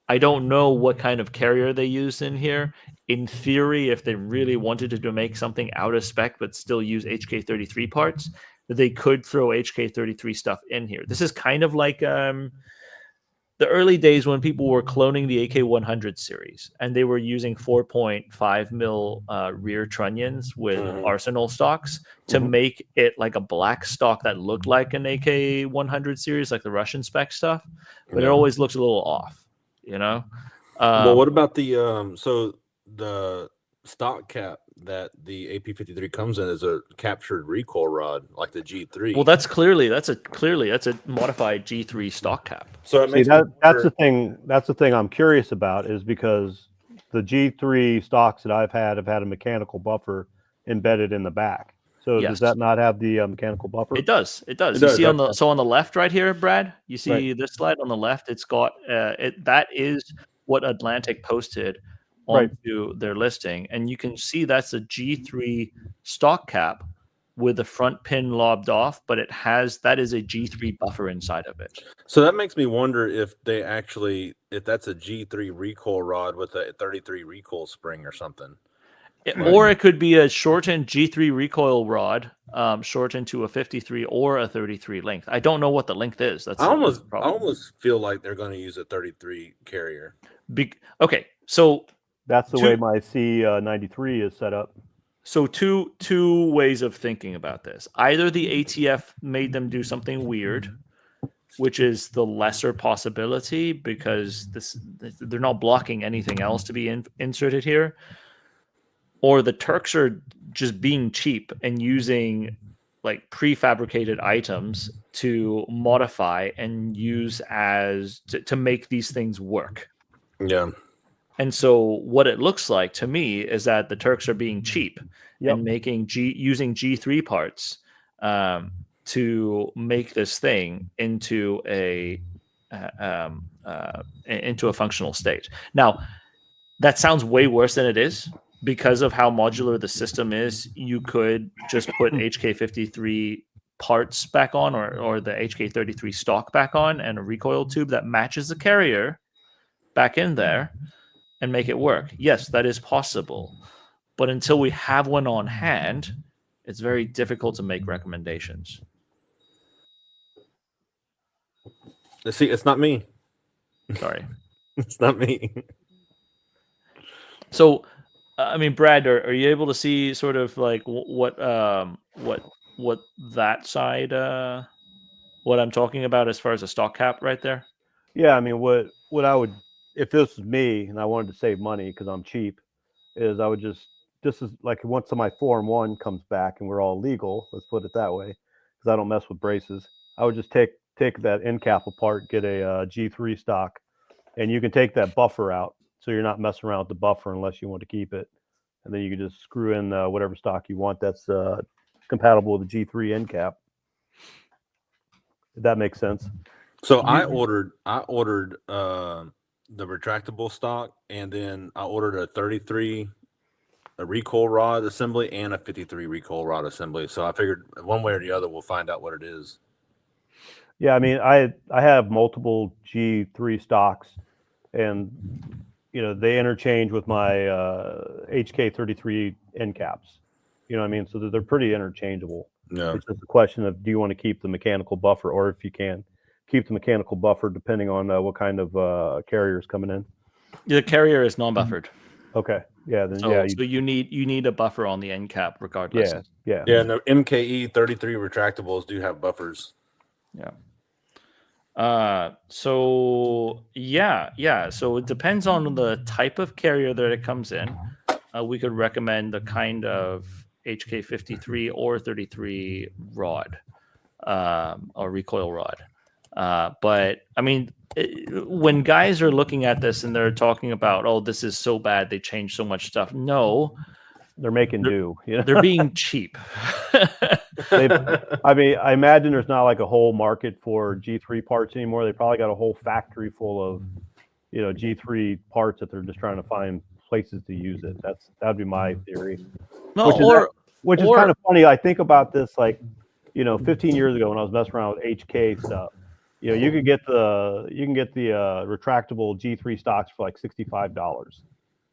I don't know what kind of carrier they used in here. In theory, if they really wanted to make something out of spec but still use HK33 parts, they could throw HK33 stuff in here. This is kind of like the early days when people were cloning the AK100 series, and they were using 4.5 mil rear trunnions with Arsenal stocks to make it like a black stock that looked like an AK100 series, like the Russian spec stuff, but it always looks a little off, you know? Well, what about the the stock cap that the AP53 comes in is a captured recoil rod like the G3? Well, that's a modified G3 stock cap. So it makes that's the thing. That's the thing I'm curious about, is because the G3 stocks that I've had have had a mechanical buffer embedded in the back. So Yes. does that not have the mechanical buffer? It does. It You does, see on okay. the left right here, Brad. You see this slide on the left. It's got that is what Atlantic posted onto their listing, and you can see that's a G3 stock cap with the front pin lobbed off, but that is a G3 buffer inside of it. So that makes me wonder if if that's a G3 recoil rod with a 33 recoil spring or something. Or it could be a shortened G3 recoil rod, shortened to a 53 or a 33 length. I don't know what the length is. I almost feel like they're going to use a 33 carrier. Okay, so That's the way my C93 is set up. So two ways of thinking about this. Either the ATF made them do something weird, which is the lesser possibility because they're not blocking anything else to be inserted here, or the Turks are just being cheap and using like prefabricated items to modify and use to make these things work. Yeah. And so what it looks like to me is that the Turks are being cheap and using G3 parts to make this thing into a functional state. Now, that sounds way worse than it is because of how modular the system is. You could just put HK53 parts back on or the HK33 stock back on and a recoil tube that matches the carrier back in there and make it work. Yes, that is possible. But until we have one on hand, it's very difficult to make recommendations. See, it's not me. Sorry. It's not me. So, I mean, Brad, are you able to see sort of like what that side, what I'm talking about as far as a stock cap right there? Yeah, I mean, what I would, if this was me and I wanted to save money because I'm cheap, is I would this is like once my Form 1 comes back and we're all legal, let's put it that way, because I don't mess with braces, I would just take that end cap apart, get a G3 stock, and you can take that buffer out, so you're not messing around with the buffer unless you want to keep it, and then you can just screw in whatever stock you want that's compatible with the G3 end cap. If that makes sense. So I ordered the retractable stock, and then I ordered a 33 recoil rod assembly and a 53 recoil rod assembly. So I figured one way or the other we'll find out what it is. Yeah, I mean, I have multiple G3 stocks, and they interchange with my HK33 end caps. You know what I mean? So they're pretty interchangeable. Yeah. It's just a question of, do you want to keep the mechanical buffer, or if you can keep the mechanical buffer depending on what kind of carrier is coming in. The carrier is non-buffered. Okay. Yeah. Then So, so you need a buffer on the end cap regardless. Yeah. Yeah, and the MKE 33 retractables do have buffers. Yeah. So it depends on the type of carrier that it comes in. We could recommend the kind of HK53 or 33 rod, or recoil rod. But I mean, when guys are looking at this and they're talking about, oh, this is so bad, they changed so much stuff. No, They're making do. You know? they're being cheap. I mean, I imagine there's not like a whole market for G3 parts anymore. They probably got a whole factory full of, G3 parts that they're just trying to find places to use it. That'd be my theory. No, Which is kind of funny. I think about this, like, 15 years ago when I was messing around with HK stuff. You can get the retractable G3 stocks for like $65.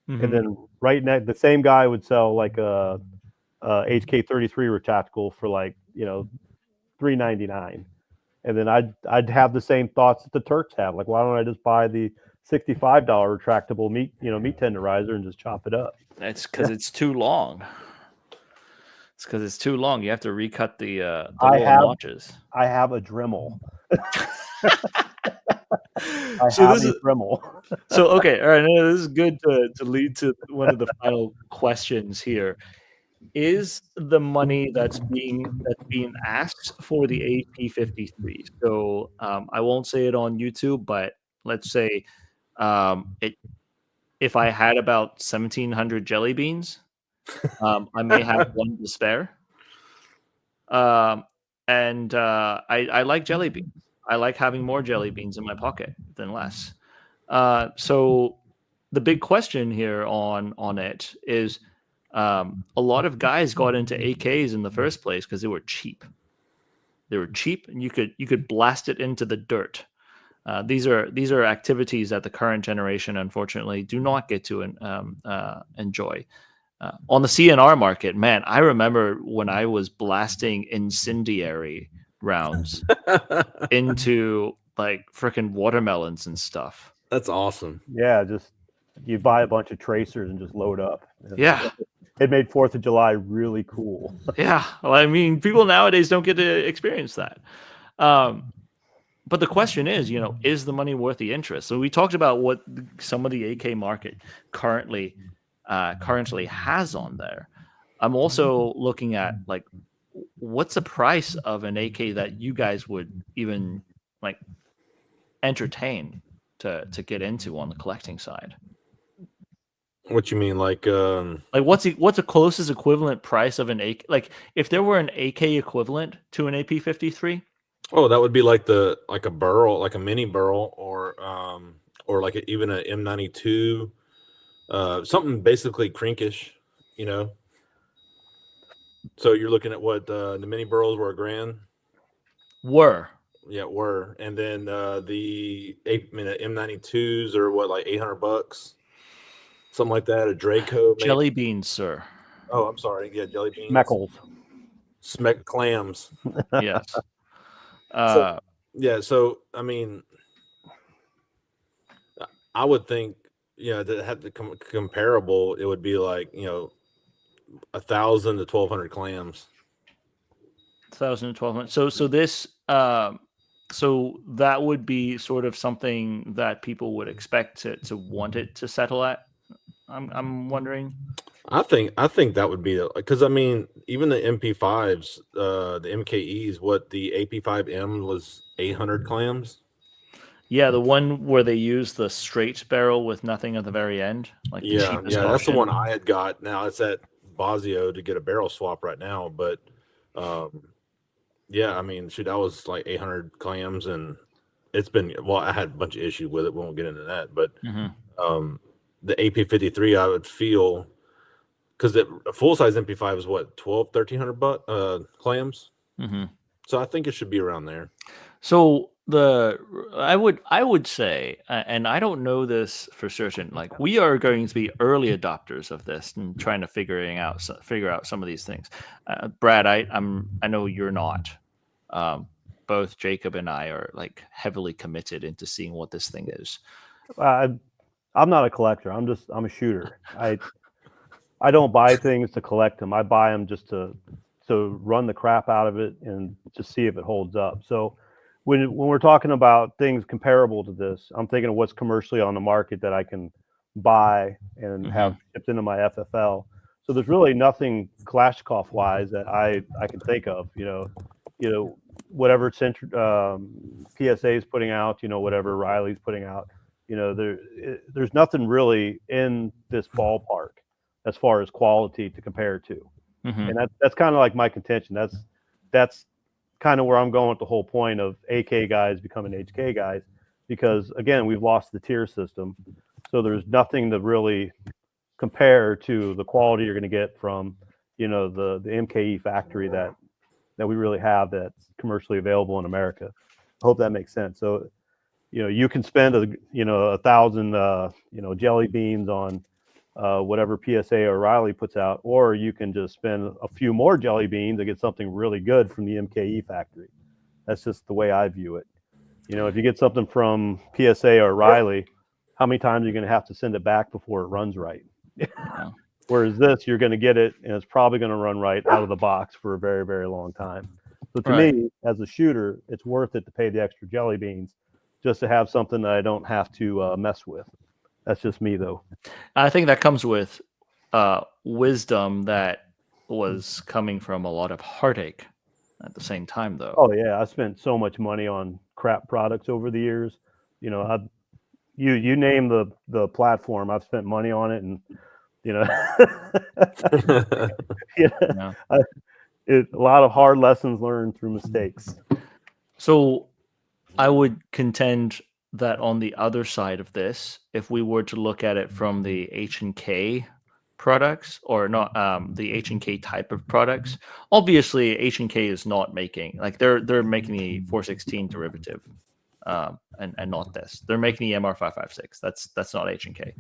And then right next, the same guy would sell like a HK33 retractable for like $399, and then I'd have the same thoughts that the Turks have. Like, why don't I just buy the $65 retractable meat tenderizer and just chop it up? It's because it's too long. It's because it's too long. You have to recut the little notches. I have a Dremel. Dremel. So okay, all right. This is good to lead to one of the final questions here. Is the money that's being asked for the AP53? So I won't say it on YouTube, but let's say if I had about 1,700 jelly beans, I may have one to spare. And I like jelly beans. I like having more jelly beans in my pocket than less. So the big question here on it is, a lot of guys got into AKs in the first place because they were cheap. They were cheap, and you could blast it into the dirt. These are activities that the current generation, unfortunately, do not get to enjoy. On the CNR market, man, I remember when I was blasting incendiary rounds into like freaking watermelons and stuff. That's awesome. Yeah, just you buy a bunch of tracers and just load up. Yeah. It made 4th of July really cool. Yeah. Well, I mean, people nowadays don't get to experience that. But the question is, is the money worth the interest? So we talked about what some of the AK market currently has on there. I'm also looking at like, what's the price of an AK that you guys would even like entertain to get into on the collecting side? What you mean, like what's the closest equivalent price of an AK? Like, if there were an AK equivalent to an AP53? Oh, that would be like a burl, like a mini burl, or like even an M92, something basically crinkish, So you're looking at what the mini burls were $1,000. Yeah, were, and then the M92s are what, like $800, something like that. A Draco, maybe. Jelly beans, sir. Oh, I'm sorry. Yeah, jelly beans. Smeckles. Clams. Yes. So I mean, I would think that had to comparable. It would be like 1,000 to 1,200 clams. 1,000 to 1,200. So this so that would be sort of something that people would expect to want it to settle at. I'm wondering. I think that would be, because I mean, even the MP5s, the MKEs, what the AP5M was 800 clams. Yeah, the one where they use the straight barrel with nothing at the very end. Like that's the one I had got. Now it's at Bosio to get a barrel swap right now, but yeah, I mean, shoot, that was like 800 clams, and it's been, I had a bunch of issues with it. We won't get into that, but the AP53, I would feel, because the full size MP5 is what, 1,300 clams. So I think it should be around there. So I would say, and I don't know this for certain, like, we are going to be early adopters of this and trying to figure out some of these things. Brad, I know you're not. Both Jacob and I are like heavily committed into seeing what this thing is. I'm not a collector. I'm a shooter. I don't buy things to collect them. I buy them just to run the crap out of it and to see if it holds up. So when we're talking about things comparable to this, I'm thinking of what's commercially on the market that I can buy and have shipped into my FFL. So there's really nothing Kalashnikov wise that I can think of. Whatever PSA is putting out, whatever Riley's putting out, there's nothing really in this ballpark as far as quality to compare to. And that's kind of like my contention. That's kind of where I'm going with the whole point of AK guys becoming HK guys, because again, we've lost the tier system. So there's nothing to really compare to the quality you're going to get from, the MKE factory that we really have that's commercially available in America. I hope that makes sense. So, you can spend 1,000, jelly beans on whatever PSA or Riley puts out, or you can just spend a few more jelly beans and get something really good from the MKE factory. That's just the way I view it. If you get something from PSA or Riley, how many times are you going to have to send it back before it runs right? Whereas this, you're going to get it, and it's probably going to run right out of the box for a very, very long time. So to me, as a shooter, it's worth it to pay the extra jelly beans just to have something that I don't have to mess with. That's just me, though. I think that comes with wisdom that was coming from a lot of heartache at the same time, though. Oh yeah, I spent so much money on crap products over the years. You name the platform, I've spent money on it, and a lot of hard lessons learned through mistakes. So I would contend that on the other side of this, if we were to look at it from the H&K products, or not the H&K type of products, obviously H&K is not making, like they're making the 416 derivative and not this. They're making the MR556. That's not H&K.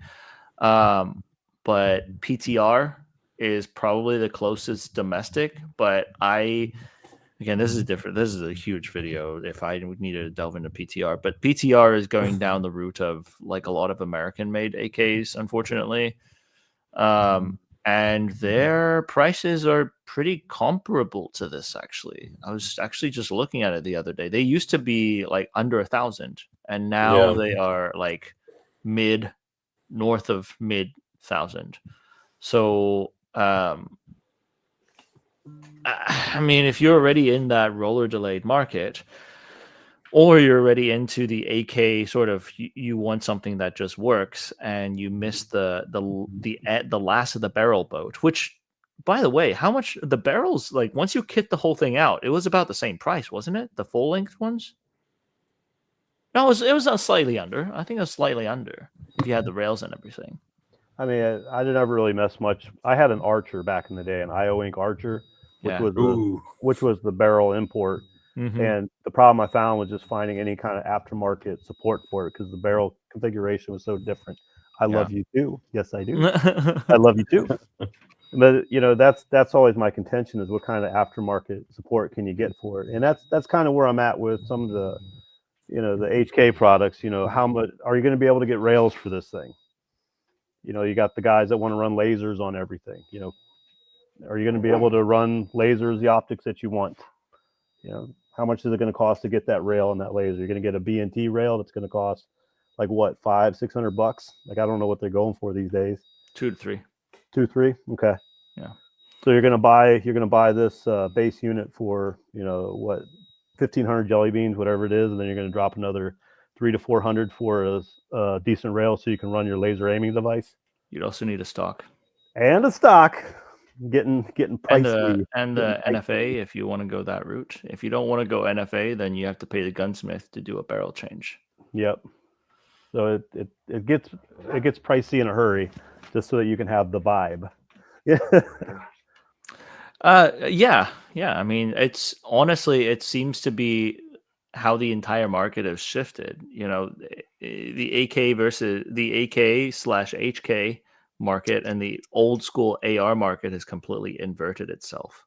But PTR is probably the closest domestic, but again, this is different. This is a huge video if I needed to delve into PTR. But PTR is going down the route of like a lot of American-made AKs, unfortunately. And their prices are pretty comparable to this, actually. I was actually just looking at it the other day. They used to be like under 1,000, and now they are like north of mid-1,000. So, I mean, if you're already in that roller delayed market, or you're already into the AK sort of, you want something that just works, and you miss the last of the barrel boat. Which, by the way, how much the barrels, like once you kit the whole thing out, it was about the same price, wasn't it? The full length ones. No, it was slightly under. I think it was slightly under if you had the rails and everything. I mean, I didn't ever really mess much. I had an Archer back in the day, an IO Ink Archer, which was the barrel import. And the problem I found was just finding any kind of aftermarket support for it, because the barrel configuration was so different. I love you too. Yes, I do. I love you too. But that's always my contention, is what kind of aftermarket support can you get for it? And that's kind of where I'm at with some of the the HK products. How much are you going to be able to get rails for this thing? You got the guys that want to run lasers on everything. Are you going to be able to run lasers, the optics that you want? How much is it going to cost to get that rail and that laser? You're going to get a B&T rail that's going to cost like what, $500-600? Like, I don't know what they're going for these days. 2 to 3. 2-3. Okay. Yeah. So you're going to buy this base unit for what, 1,500 jelly beans, whatever it is, and then you're going to drop another 300 to 400 for a decent rail so you can run your laser aiming device. You'd also need a stock. And a stock. Getting pricey. And the NFA if you want to go that route. If you don't want to go NFA, then you have to pay the gunsmith to do a barrel change. Yep. So it gets pricey in a hurry, just so that you can have the vibe. Yeah. I mean, it's honestly, it seems to be how the entire market has shifted. The AK versus the AK/HK market and the old school AR market has completely inverted itself.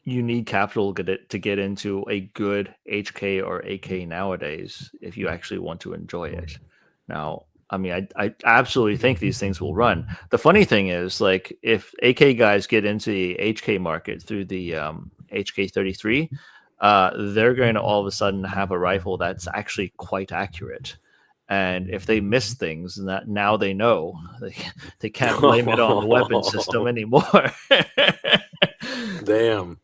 you need capital to get into a good HK or AK nowadays if you actually want to enjoy it. Now, I mean, I absolutely think these things will run. The funny thing is, like, if AK guys get into the HK market through the HK33, they're going to all of a sudden have a rifle that's actually quite accurate. And if they miss things, that now they know they can't blame it on the weapon system anymore. Damn.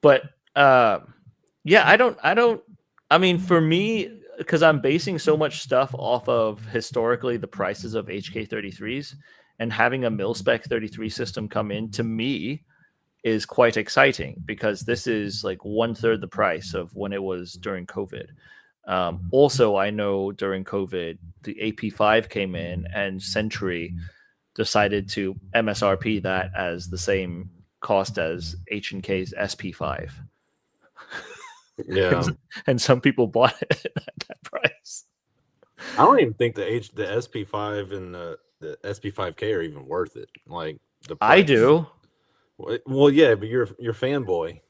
But yeah, I mean, for me, because I'm basing so much stuff off of historically the prices of HK33s, and having a mil spec 33 system come in to me is quite exciting, because this is like 1/3 the price of when it was during COVID. Also, I know during COVID, the AP5 came in and Century decided to MSRP that as the same cost as H&K's SP5. Yeah. And some people bought it at that price. I don't even think the SP5 and the SP5K are even worth it. Like the price. I do. Well, yeah, but you're fanboy.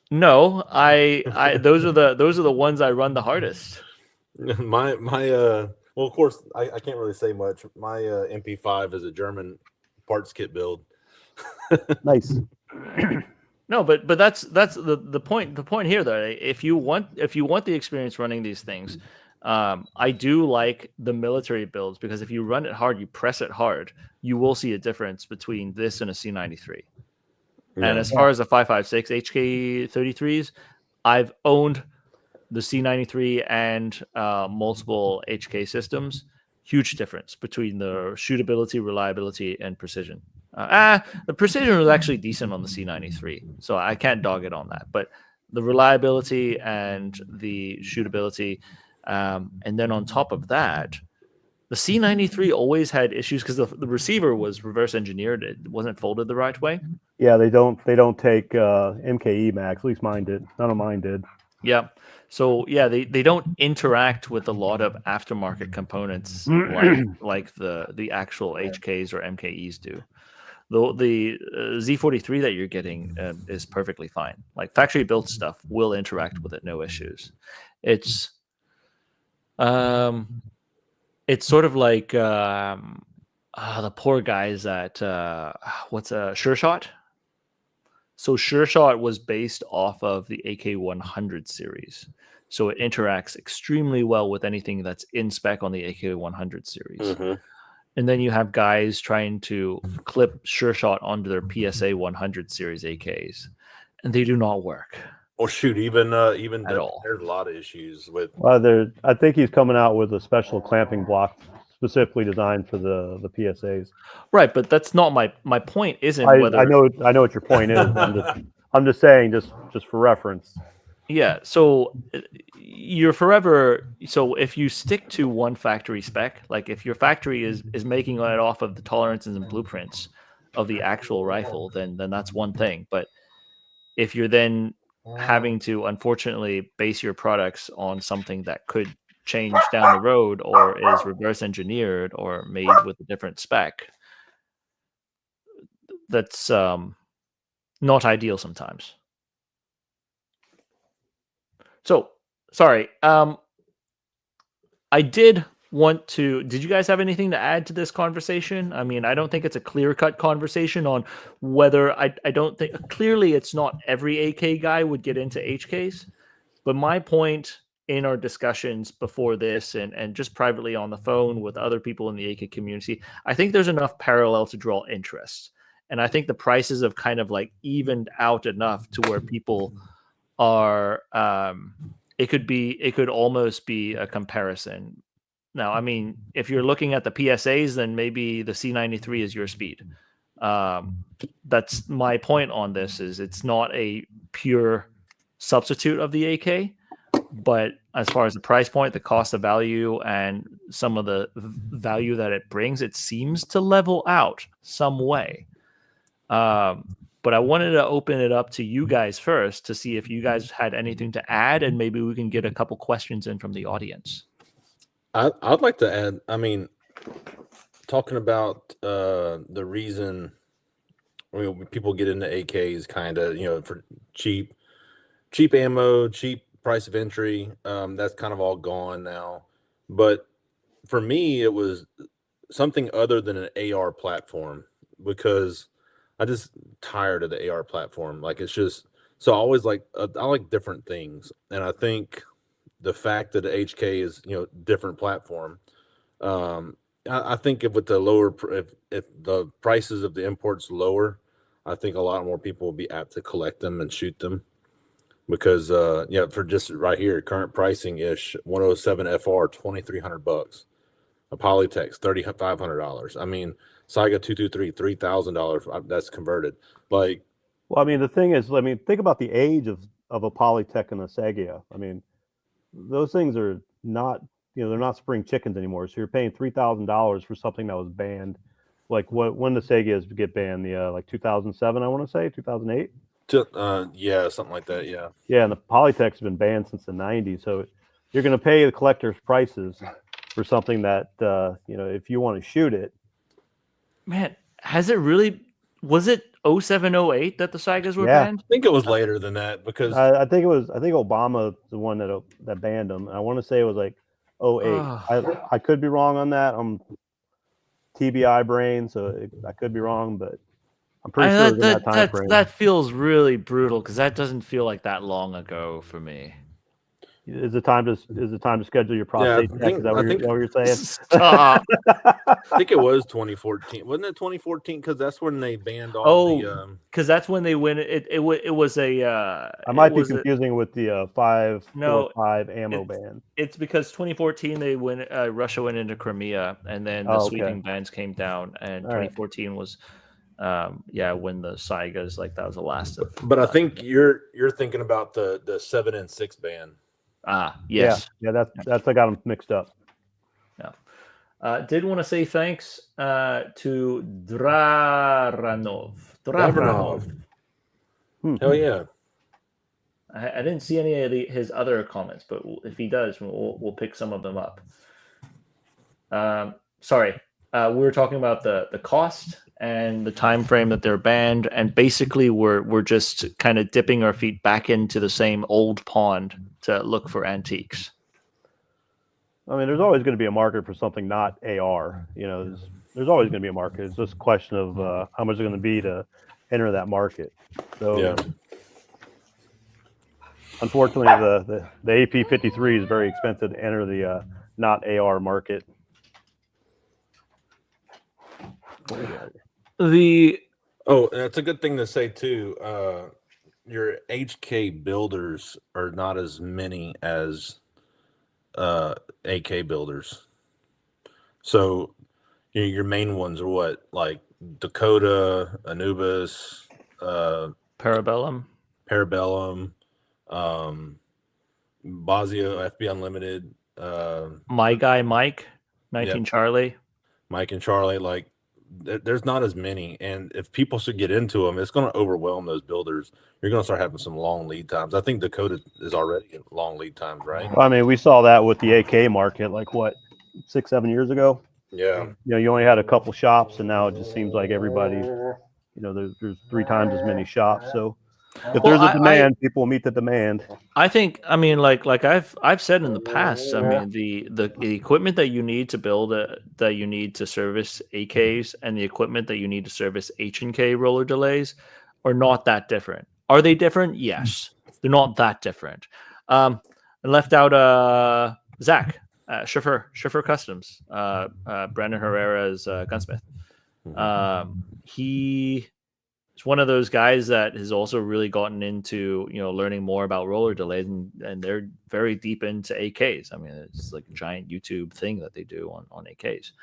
No, I those are the ones I run the hardest. My well, of course I can't really say much. My MP5 is a German parts kit build. Nice. No, but that's the point. The point here, though, if you want the experience running these things, I do like the military builds, because if you run it hard, you press it hard, you will see a difference between this and a C93. Yeah. And as far as the 5.56 HK33s, I've owned the C93 and multiple HK systems. Huge difference between the shootability, reliability, and precision. The precision was actually decent on the C93, so I can't dog it on that. But the reliability and the shootability, and then on top of that, the C93 always had issues because the receiver was reverse engineered. It wasn't folded the right way. Yeah, they don't take MKE max. At least mine did. None of mine did. Yeah. So yeah, they don't interact with a lot of aftermarket components like the actual HKs or MKEs do. The Z43 that you're getting is perfectly fine. Like factory built stuff will interact with it, no issues. It's sort of like the poor guys at what's a Sure Shot. So Sure Shot was based off of the AK100 series. So it interacts extremely well with anything that's in spec on the AK100 series. Mm-hmm. And then you have guys trying to clip Sure Shot onto their PSA 100 series AKs, and they do not work. Well, shoot, even At all. There's a lot of issues with. Well, I think he's coming out with a special clamping block specifically designed for the PSAs. Right, but that's not my point. Isn't whether I know what your point is. I'm just saying, just for reference. Yeah, so you're forever. So if you stick to one factory spec, like if your factory is making it off of the tolerances and blueprints of the actual rifle, then that's one thing. But if you're then having to unfortunately base your products on something that could change down the road, or is reverse engineered or made with a different spec, that's not ideal sometimes. So sorry, I did want to. Did you guys have anything to add to this conversation? I mean, I don't think it's a clear-cut conversation on whether I don't think clearly it's not every AK guy would get into HKs, but my point in our discussions before this and just privately on the phone with other people in the AK community, I think there's enough parallel to draw interest, and I think the prices have kind of like evened out enough to where people are. It could almost be a comparison. Now, I mean, if you're looking at the PSAs, then maybe the C93 is your speed. That's my point on this. Is it's not a pure substitute of the AK, but as far as the price point, the cost of value, and some of the value that it brings, it seems to level out some way. But I wanted to open it up to you guys first to see if you guys had anything to add, and maybe we can get a couple questions in from the audience. I'd like to add. I mean, talking about the reason I mean, when people get into AKs, kind of, for cheap ammo, cheap price of entry. That's kind of all gone now. But for me, it was something other than an AR platform, because I just tired of the AR platform. Like, it's just so I always I like different things, and I think the fact that the HK is different platform. I think if with the lower if the prices of the imports lower, I think a lot more people will be apt to collect them and shoot them. Because for just right here, current pricing ish 107 FR $2,300, a Polytex $3,500. I mean, Saiga 223 $3,000. That's converted. Like, Well, I mean, the thing is, I mean, think about the age of a Polytech and a Sagia. I mean, those things are not, they're not spring chickens anymore. So you're paying $3,000 for something that was banned. Like when the Sagias get banned, the like 2007, I want to say 2008. Yeah, something like that. Yeah. Yeah, and the Polytech's been banned since the 90s. So you're going to pay the collector's prices for something that if you want to shoot it. Man, has it really? Was it 07, 08 that the Saigas were Yeah. banned? I think it was later than that, because I think Obama the one that banned them. I want to say it was like 08. I could be wrong on that. I'm TBI brain, so I could be wrong, but I'm pretty sure it was in that time frame. That feels really brutal, because that doesn't feel like that long ago for me. Is it time to schedule your prostate check? Is that what you're saying? Stop. I think it was 2014. Wasn't it 2014? Because that's when they banned all the. Because that's when they win. It was a. I might be confusing with the 5.45 ammo ban. It's because 2014 they went. Russia went into Crimea, and then the sweeping bans came down, and 2014 was. When the Saigas, like, that was the last of. But I think you're thinking about the 7 and 6 ban. Yes. Yeah, that's I got them mixed up. Yeah. Did want to say thanks to Dravranov. Hell yeah. I didn't see any of his other comments, but if he does, we'll pick some of them up. Sorry, we were talking about the cost and the time frame that they're banned, and basically we're just kind of dipping our feet back into the same old pond to look for antiques. I mean, there's always going to be a market for something not AR. There's always going to be a market. It's just a question of how much it's going to be to enter that market. So, yeah. Unfortunately, the AP53 is very expensive to enter the not AR market. That's a good thing to say too. Your HK builders are not as many as AK builders. So your main ones are what, like Dakota, Anubis, Parabellum, Bazio, FB Unlimited, My Guy Mike, 19 Charlie. Mike and Charlie, like, there's not as many, and if people should get into them, it's going to overwhelm those builders. You're going to start having some long lead times. I think Dakota is already in long lead times, right? I mean, we saw that with the AK market, like what, 6-7 years ago. Yeah. You only had a couple shops, and now it just seems like everybody, there's 3 times as many shops. So if there's a demand, people will meet the demand. I think, I mean, like I've said in the past, I mean, the equipment that you need to build that you need to service AKs and the equipment that you need to service H&K roller delays are not that different. Are they different? Yes, they're not that different. I left out Zach, Schiffer Customs, Brandon Herrera's gunsmith. He is one of those guys that has also really gotten into learning more about roller delays, and they're very deep into AKs. I mean, it's like a giant YouTube thing that they do on AKs.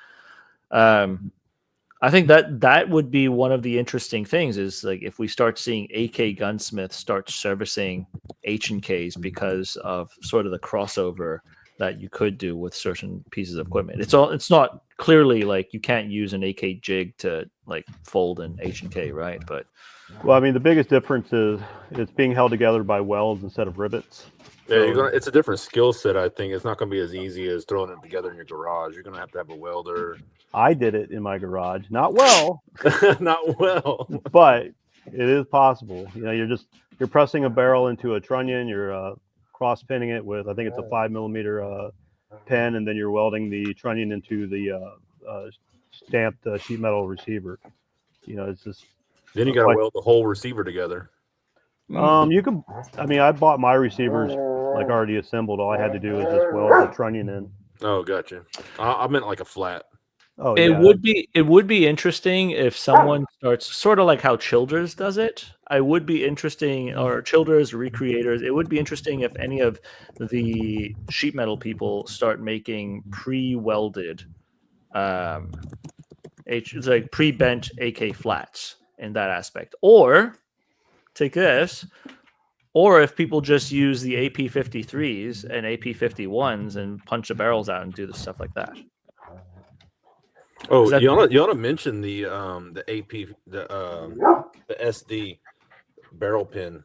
I think that would be one of the interesting things, is like if we start seeing AK gunsmiths start servicing H&Ks because of sort of the crossover that you could do with certain pieces of equipment. It's not clearly like you can't use an AK jig to like fold an H&K, right? But well, I mean, the biggest difference is it's being held together by welds instead of rivets. Yeah, it's a different skill set. I think it's not going to be as easy as throwing it together in your garage. You're going to have a welder. I did it in my garage, not well, Not well. but it is possible. You know, you're pressing a barrel into a trunnion. You're cross pinning it with, I think it's a 5mm pin, and then you're welding the trunnion into the stamped sheet metal receiver. You know, it's just. Then you got to weld the whole receiver together. You can. I mean, I bought my receivers like already assembled. All I had to do was just weld the trunnion in. Oh, gotcha. I meant like a flat. Oh, It yeah. would be interesting if someone starts sort of like how Childers does it. I would be interesting, or Childers, Recreators. It would be interesting if any of the sheet metal people start making pre-welded, it's like pre-bent AK flats in that aspect. Or take this, or if people just use the AP53s and AP51s and punch the barrels out and do the stuff like that. Oh, you ought to mention the AP the SD barrel pin.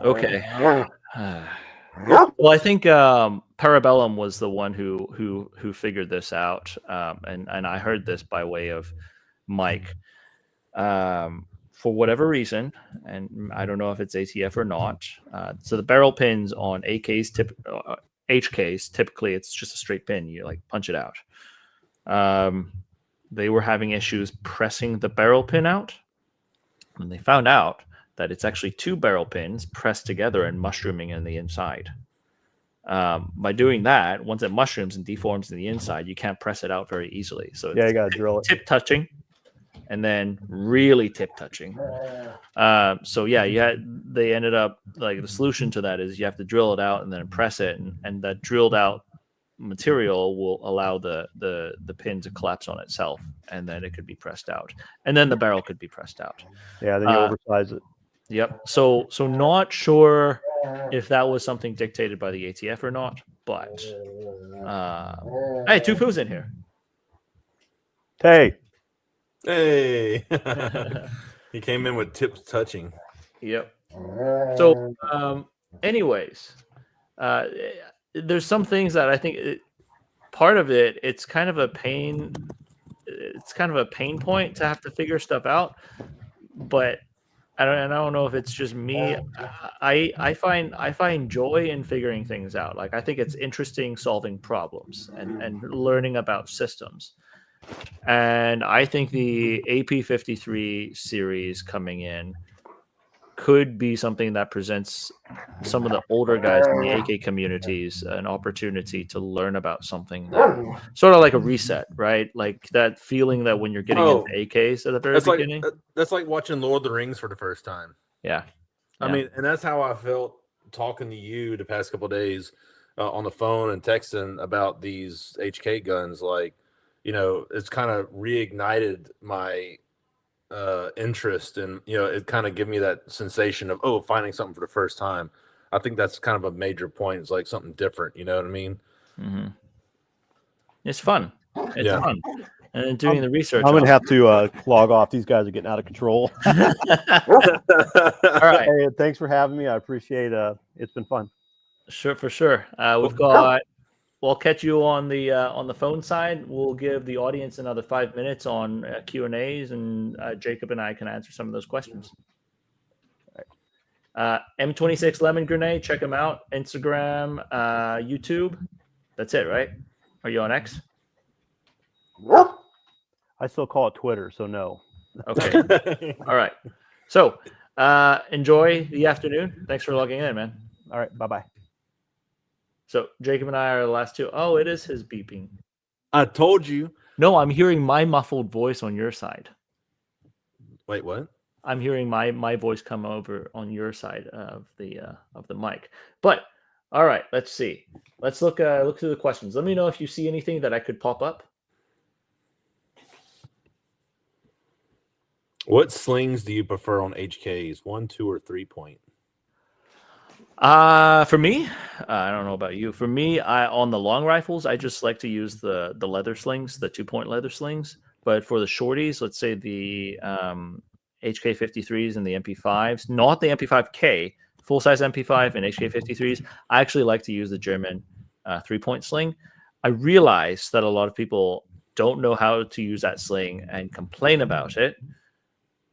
Okay. Well, I think Parabellum was the one who figured this out, and I heard this by way of Mike. For whatever reason, and I don't know if it's ATF or not. So the barrel pins on AKs, HKs, typically it's just a straight pin. You like punch it out. They were having issues pressing the barrel pin out, and they found out that it's actually two barrel pins pressed together and mushrooming in the inside. By doing that, once it mushrooms and deforms in the inside, you can't press it out very easily. So Yeah, you got to drill it. Tip touching, and then really tip touching. So yeah, they ended up, like, the solution to that is you have to drill it out and then press it, and that drilled out material will allow the pin to collapse on itself, and then it could be pressed out, and then the barrel could be pressed out. Yeah, then you oversize it. Yep. So not sure if that was something dictated by the ATF or not, but hey, Tufu's in here. Hey. He came in with tips touching. Yep. So anyways, there's some things that I think part of it, it's kind of a pain point to have to figure stuff out, but I don't know if it's just me. I find joy in figuring things out. Like, I think it's interesting solving problems and learning about systems. And I think the AP53 series coming in could be something that presents some of the older guys in the AK communities an opportunity to learn about something that sort of like a reset, right? Like that feeling that when you're getting into AKs at the very beginning. That's like watching Lord of the Rings for the first time. Yeah. I mean, and that's how I felt talking to you the past couple of days on the phone and texting about these HK guns. Like, you know, it's kind of reignited my interest, and it kind of give me that sensation of finding something for the first time. I think that's kind of a major point. It's like something different, you know what I mean? Mm-hmm. It's fun. It's fun. And then doing the research. I'm gonna have to log off. These guys are getting out of control. All right. Hey, thanks for having me. I appreciate it's been fun. Sure, for sure. We'll catch you on the phone side. We'll give the audience another 5 minutes on Q&As, and Jacob and I can answer some of those questions. M26 Lemon Grenade, check him out. Instagram, YouTube. That's it, right? Are you on X? I still call it Twitter, so no. Okay. All right. So enjoy the afternoon. Thanks for logging in, man. All right. Bye-bye. So Jacob and I are the last two. Oh, it is his beeping. I told you. No, I'm hearing my muffled voice on your side. Wait, what? I'm hearing my voice come over on your side of the mic. But all right, let's see. Let's look through the questions. Let me know if you see anything that I could pop up. What slings do you prefer on HKs? 1, 2, or 3-point? For me, I don't know about you. For me, on the long rifles, I just like to use the leather slings, the 2-point leather slings. But for the shorties, let's say the HK53s and the MP5s, not the MP5K, full-size MP5 and HK53s. I actually like to use the German 3-point sling. I realize that a lot of people don't know how to use that sling and complain about it.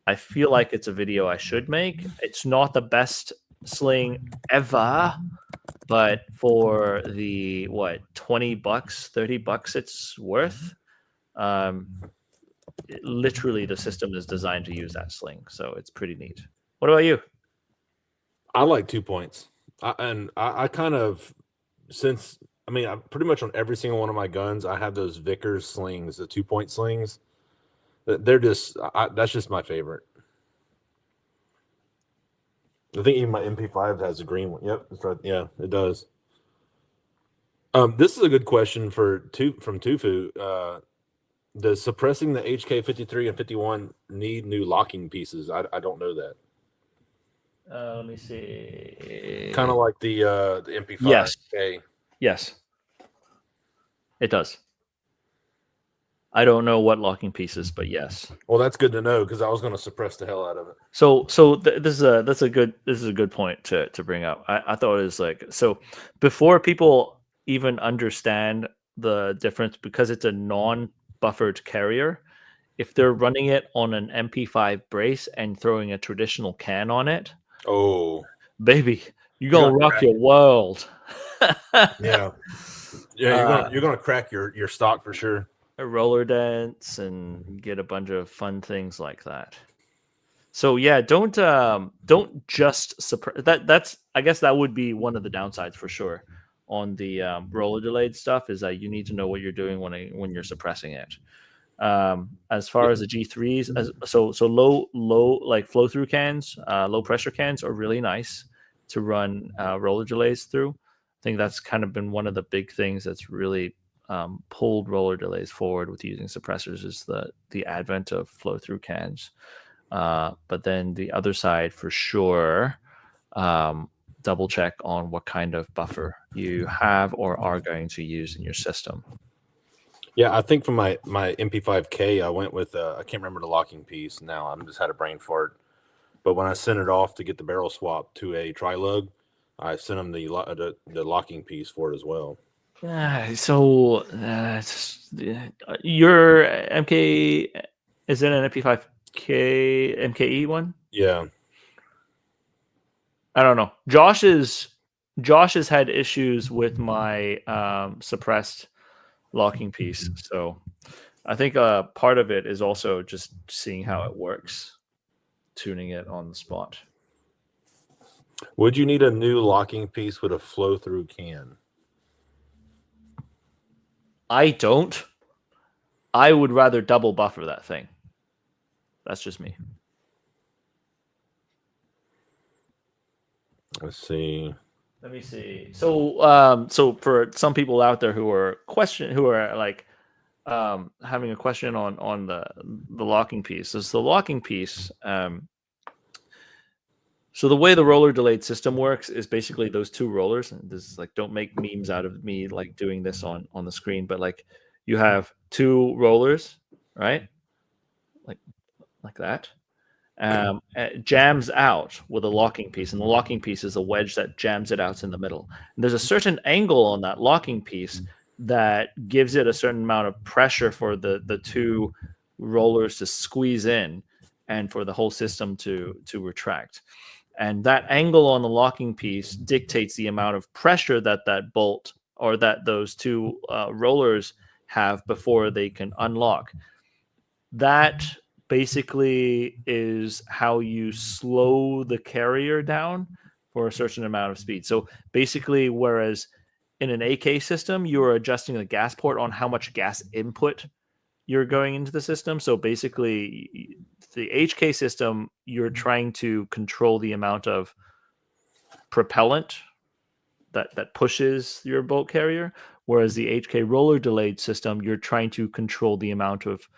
I feel like it's a video I should make. It's not the best sling ever, but for the $20, $30 it's worth. Literally, the system is designed to use that sling, so it's pretty neat. What about you? I like 2 points. I kind of, I'm pretty much on every single one of my guns, I have those Vickers slings, the 2-point slings. They're just, that's just my favorite. I think even my MP5 has a green one. Yep, that's right. Yeah, it does. This is a good question from Tufu. Does suppressing the HK53 and 51 need new locking pieces? I don't know that. Let me see. Kind of like the MP5. Yes. Okay. Yes, it does. I don't know what locking pieces, but yes. Well, that's good to know because I was going to suppress the hell out of it. This is a good point to bring up. I thought it was like, so before people even understand the difference, because it's a non-buffered carrier, if they're running it on an MP5 brace and throwing a traditional can on it, oh baby, you're gonna rock your world. Yeah, you're gonna crack your stock for sure. Roller dents and get a bunch of fun things like that. So yeah, don't just suppress that. That's, I guess that would be one of the downsides for sure on the roller delayed stuff, is that you need to know what you're doing when you're suppressing it. As far as the G3s, so low like flow through cans, low pressure cans are really nice to run roller delays through. I think that's kind of been one of the big things that's really pulled roller delays forward with using suppressors, is the advent of flow through cans. But then the other side, for sure, double check on what kind of buffer you have or are going to use in your system. Yeah, I think for my MP5K, I went with I can't remember the locking piece now. I just had a brain fart. But when I sent it off to get the barrel swap to a tri-lug, I sent them the locking piece for it as well. Your MK, is it an MP5K MKE one? Yeah. I don't know. Josh has had issues with my suppressed locking piece, so I think part of it is also just seeing how it works, tuning it on the spot. Would you need a new locking piece with a flow through can? I don't. I would rather double buffer that thing. That's just me. Let's see. Let me see. So for some people out there who are having a question on the locking piece, is the locking piece. So the way the roller delayed system works is basically those two rollers. And this is like, don't make memes out of me like doing this on the screen, but like you have two rollers, right? Like that. It jams out with a locking piece, and the locking piece is a wedge that jams it out in the middle. And there's a certain angle on that locking piece that gives it a certain amount of pressure for the two rollers to squeeze in and for the whole system to retract. And that angle on the locking piece dictates the amount of pressure that bolt or that those two rollers have before they can unlock. That basically is how you slow the carrier down for a certain amount of speed. So basically, whereas in an AK system, you're adjusting the gas port on how much gas input you're going into the system. So basically, the HK system, you're trying to control the amount of propellant that pushes your bolt carrier, whereas the HK roller delayed system, you're trying to control the amount of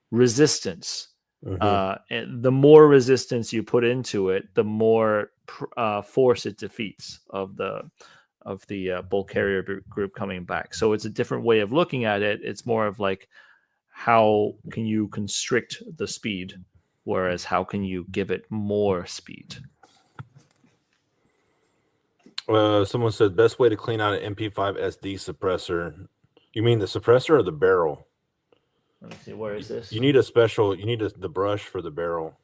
resistance. And the more resistance you put into it, the more force it defeats of the bolt carrier group coming back. So it's a different way of looking at it. It's more of like, how can you constrict the speed, whereas how can you give it more speed? Someone said best way to clean out an MP5 SD suppressor. You mean the suppressor or the barrel? Let me see. Where is this? You need a special. You need the brush for the barrel.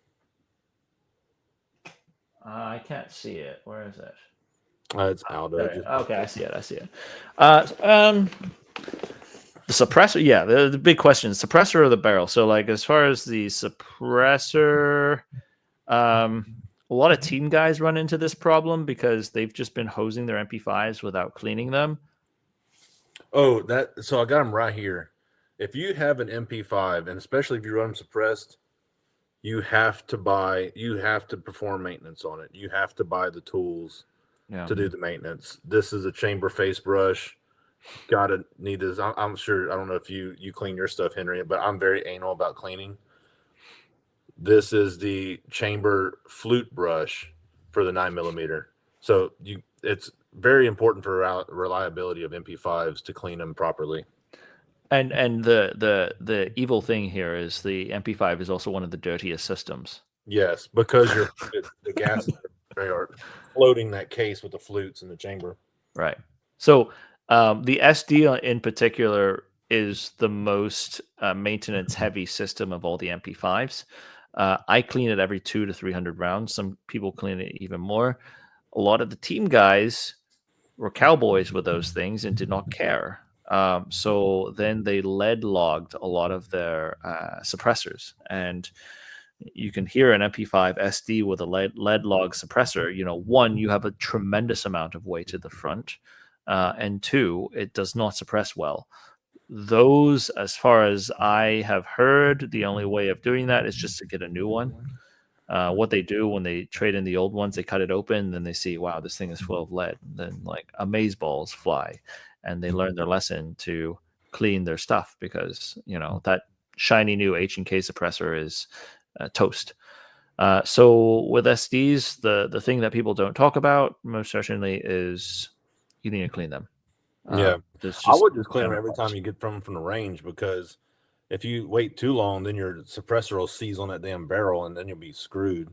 I can't see it. Where is it? It's Aldo. Okay, I see it. I see it. The suppressor, yeah. The big question: suppressor or the barrel? So, like, as far as the suppressor, a lot of team guys run into this problem because they've just been hosing their MP5s without cleaning them. Oh, so I got them right here. If you have an MP5, and especially if you run them suppressed, you have to perform maintenance on it. You have to buy the tools to do the maintenance. This is a chamber face brush. Gotta need this. I'm sure. I don't know if you clean your stuff, Henry, but I'm very anal about cleaning. This is the chamber flute brush for the 9mm. So it's very important for reliability of MP5s to clean them properly. And the evil thing here is the MP5 is also one of the dirtiest systems. Yes, because the gases are floating that case with the flutes in the chamber. Right. So the SD in particular is the most maintenance heavy system of all the MP5s. I clean it every 200 to 300 rounds. Some people clean it even more. A lot of the team guys were cowboys with those things and did not care. So then they lead logged a lot of their suppressors, and you can hear an MP5 SD with a lead log suppressor. One, you have a tremendous amount of weight at the front, and two, it does not suppress well. Those, as far as I have heard, the only way of doing that is just to get a new one. What they do when they trade in the old ones, they cut it open, and then they see, wow, this thing is full of lead. And then like amazeballs fly, and they learn their lesson to clean their stuff because that shiny new H&K suppressor is toast. So with SDs, the thing that people don't talk about most certainly is you need to clean them. Yeah, I would just clean them every time you get from the range, because if you wait too long, then your suppressor will seize on that damn barrel, and then you'll be screwed.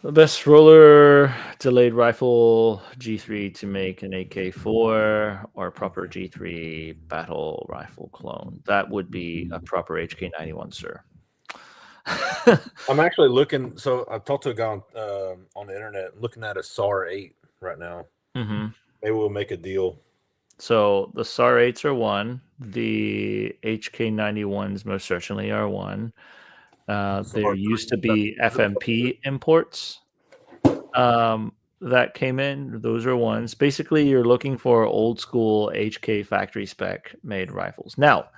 The best roller delayed rifle G3 to make an AK4 or proper G3 battle rifle clone. That would be a proper HK91, sir. I'm actually looking. So I talked to a guy on the internet looking at a SAR 8 right now. Mm-hmm. Maybe we'll make a deal. So the SAR 8s are one. The HK91s most certainly are one. There used to be FMP imports that came in. Those are ones. Basically, you're looking for old school HK factory spec made rifles. Now,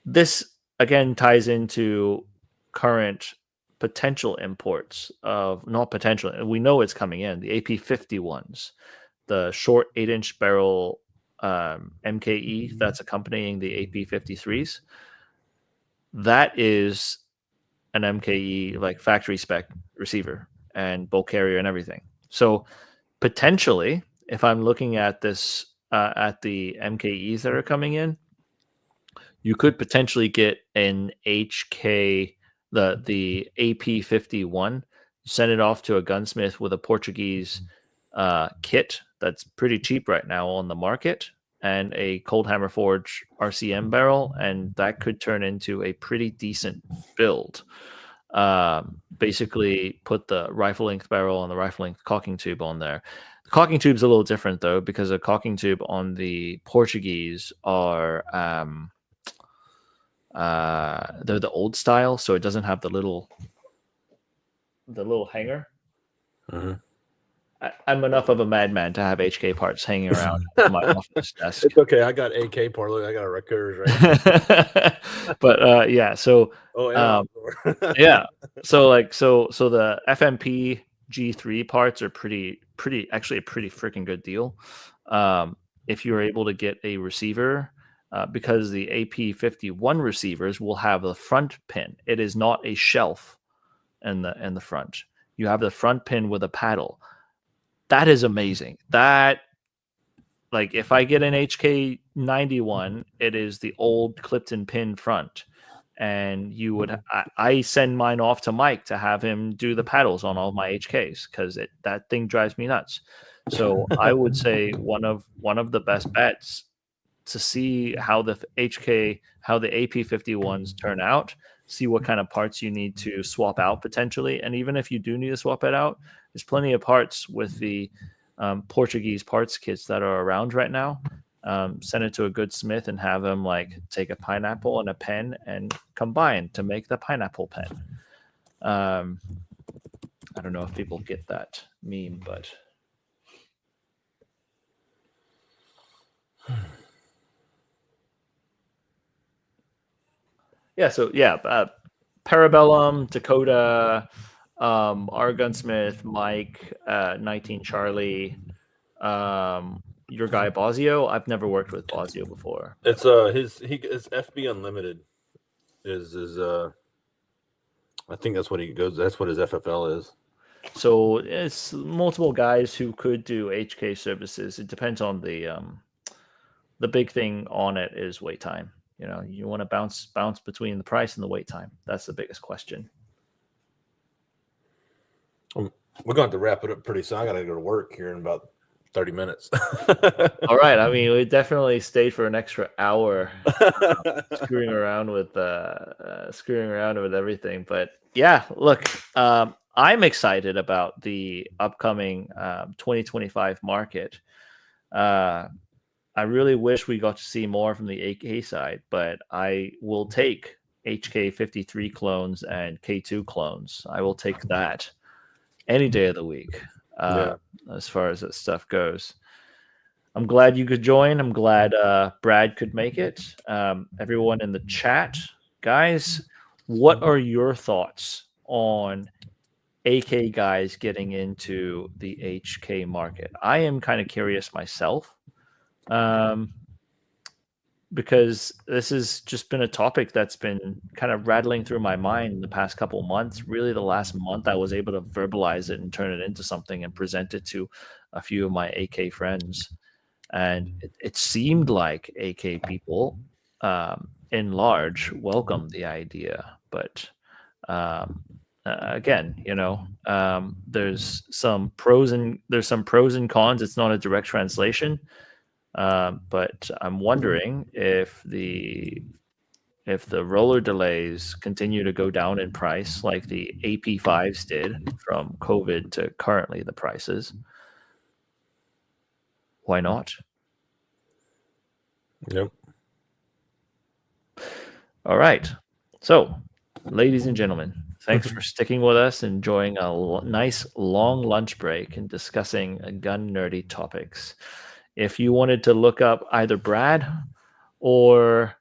this again ties into current potential imports of, not potential, we know it's coming in, the AP51s, the short 8-inch barrel MKE that's accompanying the AP53s. That is an MKE like factory spec receiver and bolt carrier and everything. So potentially, if I'm looking at this at the MKEs that are coming in, you could potentially get an HK, the AP51, send it off to a gunsmith with a Portuguese kit that's pretty cheap right now on the market, and a cold hammer forge RCM barrel, and that could turn into a pretty decent build. Basically put the rifle length barrel and the rifle length cocking tube on there. The cocking tube's a little different though, because a cocking tube on the Portuguese are they're the old style, so it doesn't have the little hanger. Mm-hmm. I'm enough of a madman to have HK parts hanging around my office desk. It's okay. I got AK part. Look, I got a Recurs right. But yeah, so yeah, so the FMP G3 parts are pretty actually a pretty freaking good deal. If you're able to get a receiver, because the AP51 receivers will have the front pin. It is not a shelf in the front. You have the front pin with a paddle. That is amazing. That, like, if I get an HK91, it is the old clipped-in pin front, and you would I send mine off to Mike to have him do the paddles on all my HKs because that thing drives me nuts. So I would say one of the best bets to see how the AP51s turn out, see what kind of parts you need to swap out potentially, and even if you do need to swap it out, there's plenty of parts with the Portuguese parts kits that are around right now. Send it to a good smith and have them like take a pineapple and a pen and combine to make the pineapple pen. I don't know if people get that meme, but yeah. So yeah, Parabellum, Dakota, our Gunsmith, Mike, 19 Charlie, your guy Bosio. I've never worked with Bosio before. It's his FB Unlimited is I think that's what he goes. That's what his FFL is. So it's multiple guys who could do HK services. It depends on the big thing on it is wait time. You know, you want to bounce between the price and the wait time. That's the biggest question. We're going to have to wrap it up pretty soon. I got to go to work here in about 30 minutes. All right. I mean, we definitely stayed for an extra hour screwing around with everything. But yeah, look, I'm excited about the upcoming 2025 market. I really wish we got to see more from the AK side, but I will take HK53 clones and K2 clones. I will take that any day of the week. As far as that stuff goes. I'm glad you could join. I'm glad Brad could make it. Everyone in the chat, guys, what are your thoughts on AK guys getting into the HK market? I am kind of curious myself, because this has just been a topic that's been kind of rattling through my mind the past couple months. Really, the last month, I was able to verbalize it and turn it into something and present it to a few of my AK friends. And it seemed like AK people, in large, welcomed the idea. But again, you know, there's some pros and cons. It's not a direct translation. But I'm wondering if the roller delays continue to go down in price like the AP5s did from COVID to currently the prices, why not? Yep. All right. So, ladies and gentlemen, thanks for sticking with us, enjoying a nice long lunch break and discussing gun nerdy topics. If you wanted to look up either Brad or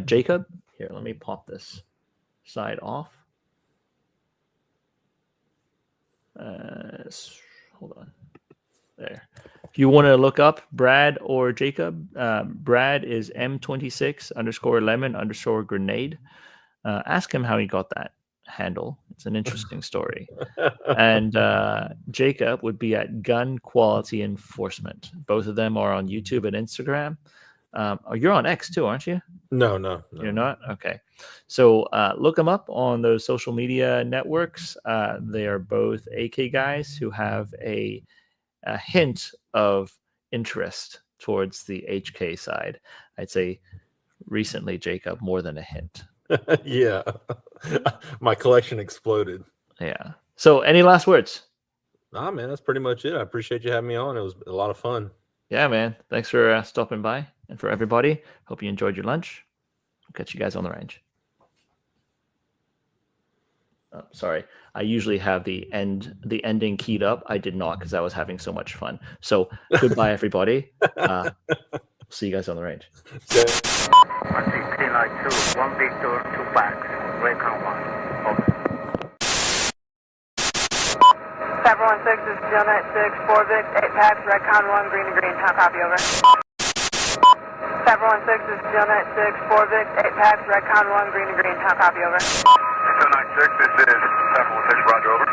Jacob, here, let me pop this side off. Hold on. There. If you want to look up Brad or Jacob, Brad is M26_lemon_grenade. Ask him how he got that handle. It's an interesting story. And Jacob would be at Gun Quality Enforcement. Both of them are on YouTube and Instagram. You're on X too, aren't you? No. You're not? Okay. So look them up on those social media networks. They are both AK guys who have a hint of interest towards the HK side. I'd say recently, Jacob, more than a hint. Yeah. My collection exploded. Yeah. So any last words? Nah, man, that's pretty much it. I appreciate you having me on. It was a lot of fun. Yeah, man. Thanks for stopping by. And for everybody, hope you enjoyed your lunch. I'll catch you guys on the range. Oh, sorry. I usually have the ending keyed up. I did not because I was having so much fun. So goodbye, everybody. See you guys on the range. I see green light 2, 1 Victor, 2 packs, Recon 1. Over. 716 is Gillnet 6, 4 Vic, 8 packs, Recon 1, green to green, how copy, over. 716 is Gillnet 6, 4 Vic, 8 packs, Recon 1, green to green, how copy, over. 296, this is 716, roger, over.